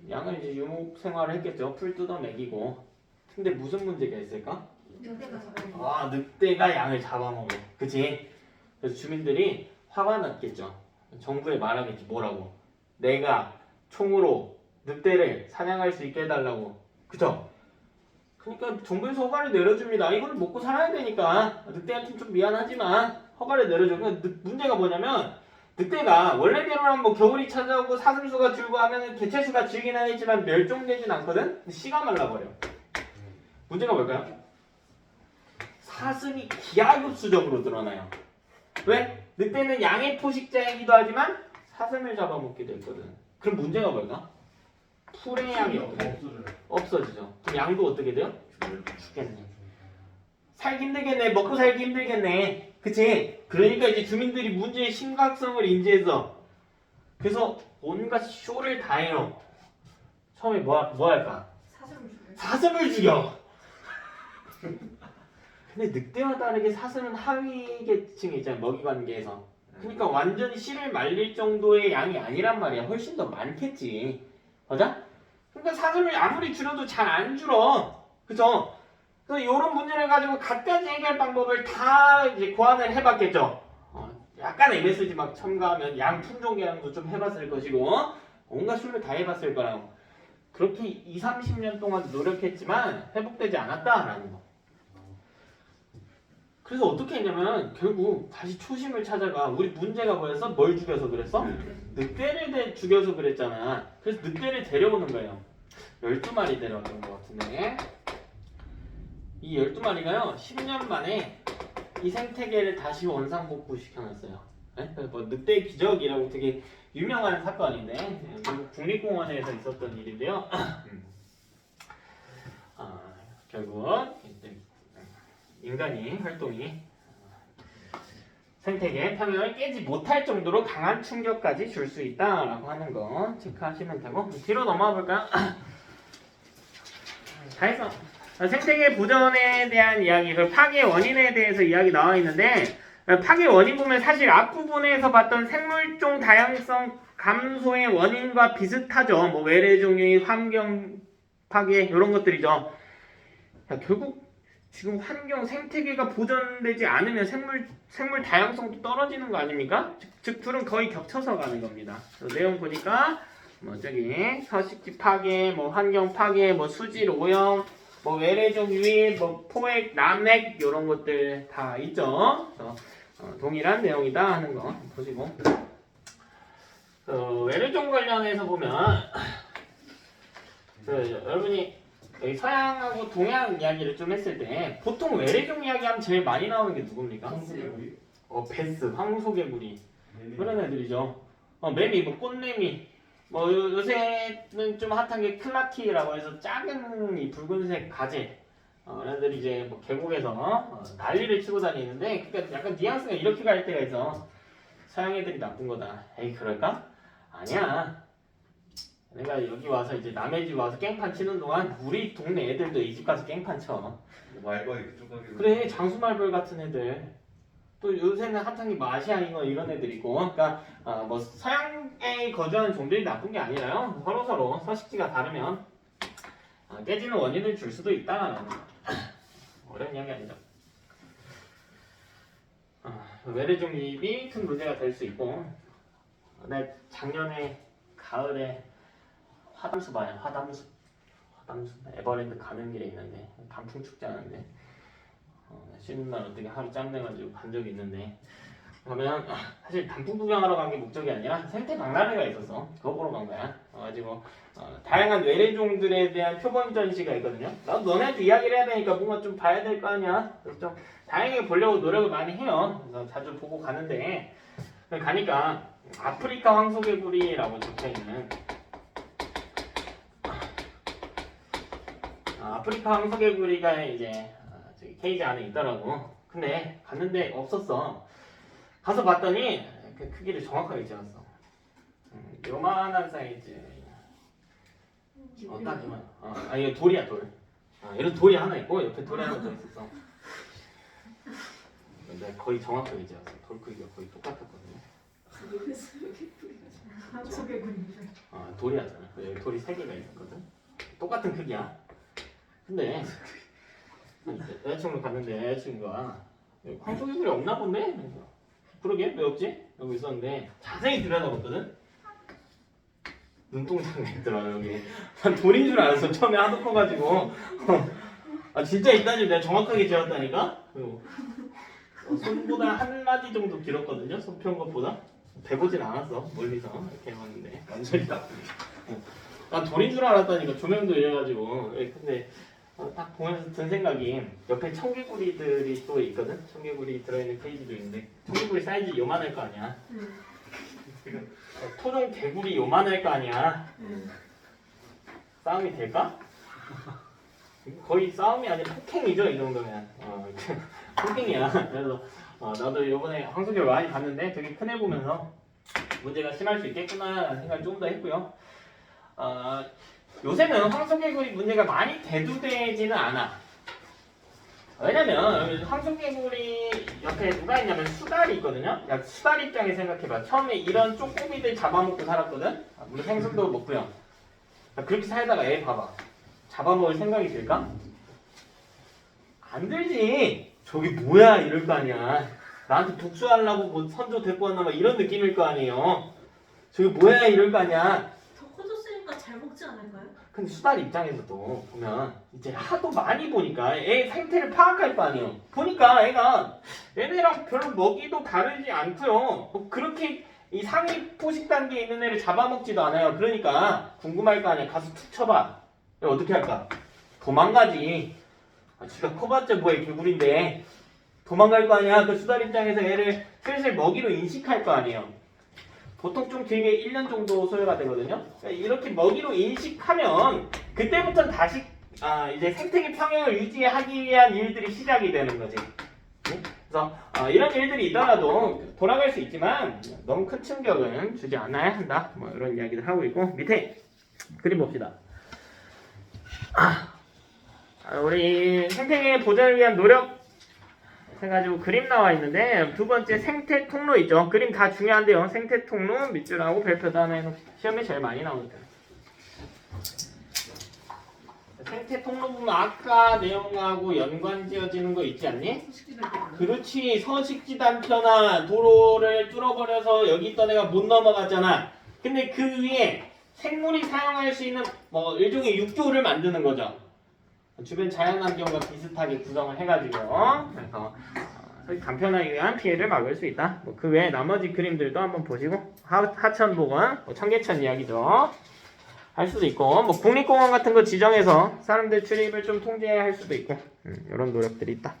양을 이제 유목 생활을 했겠죠. 풀 뜯어 먹이고. 근데 무슨 문제가 있을까? 늑대가 잡아먹어. 늑대가 양을 잡아먹어. 그치? 그래서 주민들이 화가 났겠죠. 정부에 말하겠지. 뭐라고? 내가 총으로 늑대를 사냥할 수 있게 해달라고. 그쵸? 그러니까 정부에서 허가를 내려줍니다. 이걸 먹고 살아야 되니까 늑대한테는 좀 미안하지만 허가를 내려줘. 그러니까 문제가 뭐냐면 늑대가 원래대로라면 뭐 겨울이 찾아오고 사슴수가 줄고 하면 개체수가 줄긴 하겠지만 멸종되진 않거든? 씨가 말라버려. 문제가 뭘까요? 사슴이 기하급수적으로 늘어나요. 왜? 늑대는 양의 포식자이기도 하지만 사슴을 잡아먹기도 했거든. 그럼 문제가 뭘까? 풀의 양이 없어지죠. 그럼 양도 어떻게 돼요? 죽겠네. 살기 힘들겠네. 먹고 살기 힘들겠네. 그치? 그러니까 이제 주민들이 문제의 심각성을 인지해서 그래서 온갖 쇼를 다 해요. 처음에 뭐 할까? 사슴을 죽여. 사슴을 죽여! 근데 늑대와 다르게 사슴은 하위 계층에 있잖아요. 먹이 관계에서. 그러니까 완전히 씨를 말릴 정도의 양이 아니란 말이야. 훨씬 더 많겠지. 맞아? 그러니까 사슴을 아무리 줄여도 잘 안 줄어. 그죠? 그래서 이런 문제를 가지고 갖가지 해결 방법을 다 이제 고안을 해봤겠죠. 약간 MSG 막 첨가하면 양 품종 개량도 좀 해봤을 것이고 온갖 수를 다 해봤을 거라고. 그렇게 20, 30년 동안 노력했지만 회복되지 않았다라는 거. 그래서 어떻게 했냐면 결국 다시 초심을 찾아가. 우리 문제가 뭐였어? 뭘 죽여서 그랬어? 늑대를 죽여서 그랬잖아. 그래서 늑대를 데려오는 거예요. 12마리 데려왔던 것 같은데 이 12마리가요 10년 만에 이 생태계를 다시 원상복구 시켜놨어요. 네? 뭐 늑대의 기적이라고 되게 유명한 사건인데 미국 국립공원에서 있었던 일인데요. 결국 인간이 활동이 생태계 평형을 깨지 못할 정도로 강한 충격까지 줄 수 있다라고 하는 거 체크하시면 되고 뒤로 넘어가 볼까요? 다 했어. 생태계 보존에 대한 이야기, 그 파괴 원인에 대해서 이야기 나와 있는데 파괴 원인 보면 사실 앞부분에서 봤던 생물종 다양성 감소의 원인과 비슷하죠. 뭐 외래 종류의 환경 파괴 이런 것들이죠. 야, 결국 지금 환경 생태계가 보존되지 않으면 생물 다양성도 떨어지는 거 아닙니까? 즉 둘은 거의 겹쳐서 가는 겁니다. 내용 보니까 뭐 저기 서식지 파괴, 뭐 환경 파괴, 뭐 수질 오염, 뭐 외래종 유입, 뭐 포획, 남획 이런 것들 다 있죠. 그래서 동일한 내용이다 하는 거 보시고 외래종 관련해서 보면 여러분이 여기 서양하고 동양 이야기를 좀 했을 때 보통 외래종 이야기하면 제일 많이 나오는 게 누굽니까? 베스, 황소개구리 그런 애들이죠. 매미, 뭐 꽃매미, 뭐 요새는 좀 핫한 게 클라키라고 해서 작은 이 붉은색 가재 얘들이 이제 뭐 계곡에서 난리를 치고 다니는데 그러니까 약간 뉘앙스가 이렇게 갈 때가 있어. 서양 애들이 나쁜 거다. 에이 그럴까? 아니야. 내가 여기 와서 이제 남의 집 와서 깽판 치는 동안 우리 동네 애들도 이 집 가서 깽판 쳐. 말과 이렇게 쭉 하게. 그래 장수말벌 같은 애들. 또 요새는 핫한 게 마시아잉어 이런 애들이고. 그러니까 뭐 서양에 거주하는 종들이 나쁜 게 아니라요. 서로 서식지가 다르면 깨지는 원인을 줄 수도 있다. 어려운 이야기 아니죠. 외래종 유입이 큰 문제가 될 수 있고. 내 작년에 가을에 화담수 봐요. 화담수 에버랜드 가는 길에 있는데 단풍 축제 하는데 쉬는 날 어떻게 하루 짬내가지고 간 적이 있는데 그러면 사실 단풍 구경하러 간 게 목적이 아니라 생태 박람회가 있었어. 그거 보러 간 거야. 그래가지고 다양한 외래종들에 대한 표본 전시가 있거든요. 나도 너네한테 이야기를 해야 되니까 뭔가 좀 봐야 될 거 아니야. 그래서 좀 다양하게 보려고 노력을 많이 해요. 그래서 자주 보고 가는데 가니까 아프리카 황소개구리라고 적혀있는 아프리카 황소개구리가 이제 저기 케이지 안에 있더라고. 근데 갔는데 없었어. 가서 봤더니 그 크기를 정확하게 재었어. 요만한 사이즈. 딱 이만. 이거 돌이야 돌. 이런 돌이 하나 있고 옆에 돌이 하나 더 있었어. 근데 거의 정확하게 재었어. 돌 크기가 거의 똑같았거든요. 돌이었잖아. 여기 돌이 3개가 있었거든. 똑같은 크기야. 근데 여자친구 갔는데 여자친구가 황소개구리 없나 본데? 그러게 왜 없지? 여기 있었는데 자세히 들여다봤거든? 눈동자가 있더라 여기. 난 돌인 줄 알았어. 처음에 하도 커가지고 진짜 있다니 내가 정확하게 재었다니까? 그리고 손보다 한 마디 정도 길었거든요. 손 편 것보다. 대보진 않았어. 멀리서 이렇게 해봤는데 완전히 딱 난 돌인 줄 알았다니까. 조명도 이래가지고. 근데 딱 보면서 든 생각이 옆에 청개구리들이 또 있거든? 청개구리 들어있는 페이지도 있는데 청개구리 사이즈 요만할 거 아니야? 지금 토종 개구리 요만할 거 아니야? 싸움이 될까? 거의 싸움이 아니라 폭행이죠 이 정도면. 폭행이야. 그래서 나도 이번에 황소개를 많이 봤는데 되게 큰 애 보면서 문제가 심할 수 있겠구나 생각을 조금 더 했고요. 요새는 황소개구리 문제가 많이 대두되지는 않아. 왜냐면 황소개구리 옆에 누가 있냐면 수달이 있거든요. 야, 수달 입장에 생각해봐. 처음에 이런 쪼꼬미들 잡아먹고 살았거든. 물론 생선도 먹고요. 그렇게 살다가 애 봐봐. 잡아먹을 생각이 들까? 안 들지. 저게 뭐야 이럴 거 아니야. 나한테 복수하려고 뭐 선조 데리고 왔나 막 이런 느낌일 거 아니에요. 저게 뭐야 이럴 거 아니야. 더 커졌으니까 잘 먹지 않을까요? 근데 수달 입장에서도 보면 이제 하도 많이 보니까 애 상태를 파악할 거 아니에요. 보니까 애가 얘네랑 별로 먹이도 다르지 않고요. 뭐 그렇게 이 상위 포식 단계에 있는 애를 잡아먹지도 않아요. 그러니까 궁금할 거 아니야. 가서 툭 쳐봐. 어떻게 할까? 도망가지. 지가 커봤자 뭐야 개구리인데 도망갈 거 아니야. 그 수달 입장에서 얘를 슬슬 먹이로 인식할 거 아니에요. 보통 좀 길게 1년 정도 소요가 되거든요. 그러니까 이렇게 먹이로 인식하면 그때부터 다시 이제 생태계 평형을 유지하기 위한 일들이 시작이 되는 거지. 그래서 이런 일들이 있더라도 돌아갈 수 있지만 너무 큰 충격은 주지 않아야 한다. 뭐 이런 이야기를 하고 있고 밑에 그림 봅시다. 우리 생태계 보전을 위한 노력 해가지고 그림 나와 있는데 두 번째 생태 통로 있죠. 그림 다 중요한데요. 생태 통로 밑줄하고 별표도 하나 해놓읍시다. 시험에 제일 많이 나오니까. 생태 통로 보면 아까 내용하고 연관지어지는 거 있지 않니? 그렇지. 서식지 단편화 도로를 뚫어버려서 여기 있던 애가 못 넘어갔잖아. 근데 그 위에 생물이 사용할 수 있는 뭐 일종의 육조를 만드는 거죠. 주변 자연환경과 비슷하게 구성을 해가지고 그래서 서식 단편화에 의한 피해를 막을 수 있다. 뭐 그 외에 나머지 그림들도 한번 보시고 하천복원, 뭐 청계천 이야기죠. 할 수도 있고 뭐 국립공원 같은 거 지정해서 사람들 출입을 좀 통제할 수도 있고 이런 노력들이 있다.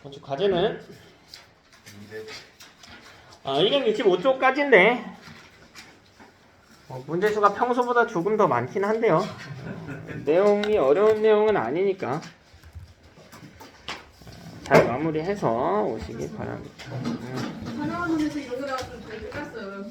건축 과제는 265쪽까지인데 문제수가 평소보다 조금 더 많긴 한데요. 내용이 어려운 내용은 아니니까 잘 마무리해서 오시기 바랍니다. 하나만 하면서 이런 거 나왔으면 저희 끝났어요.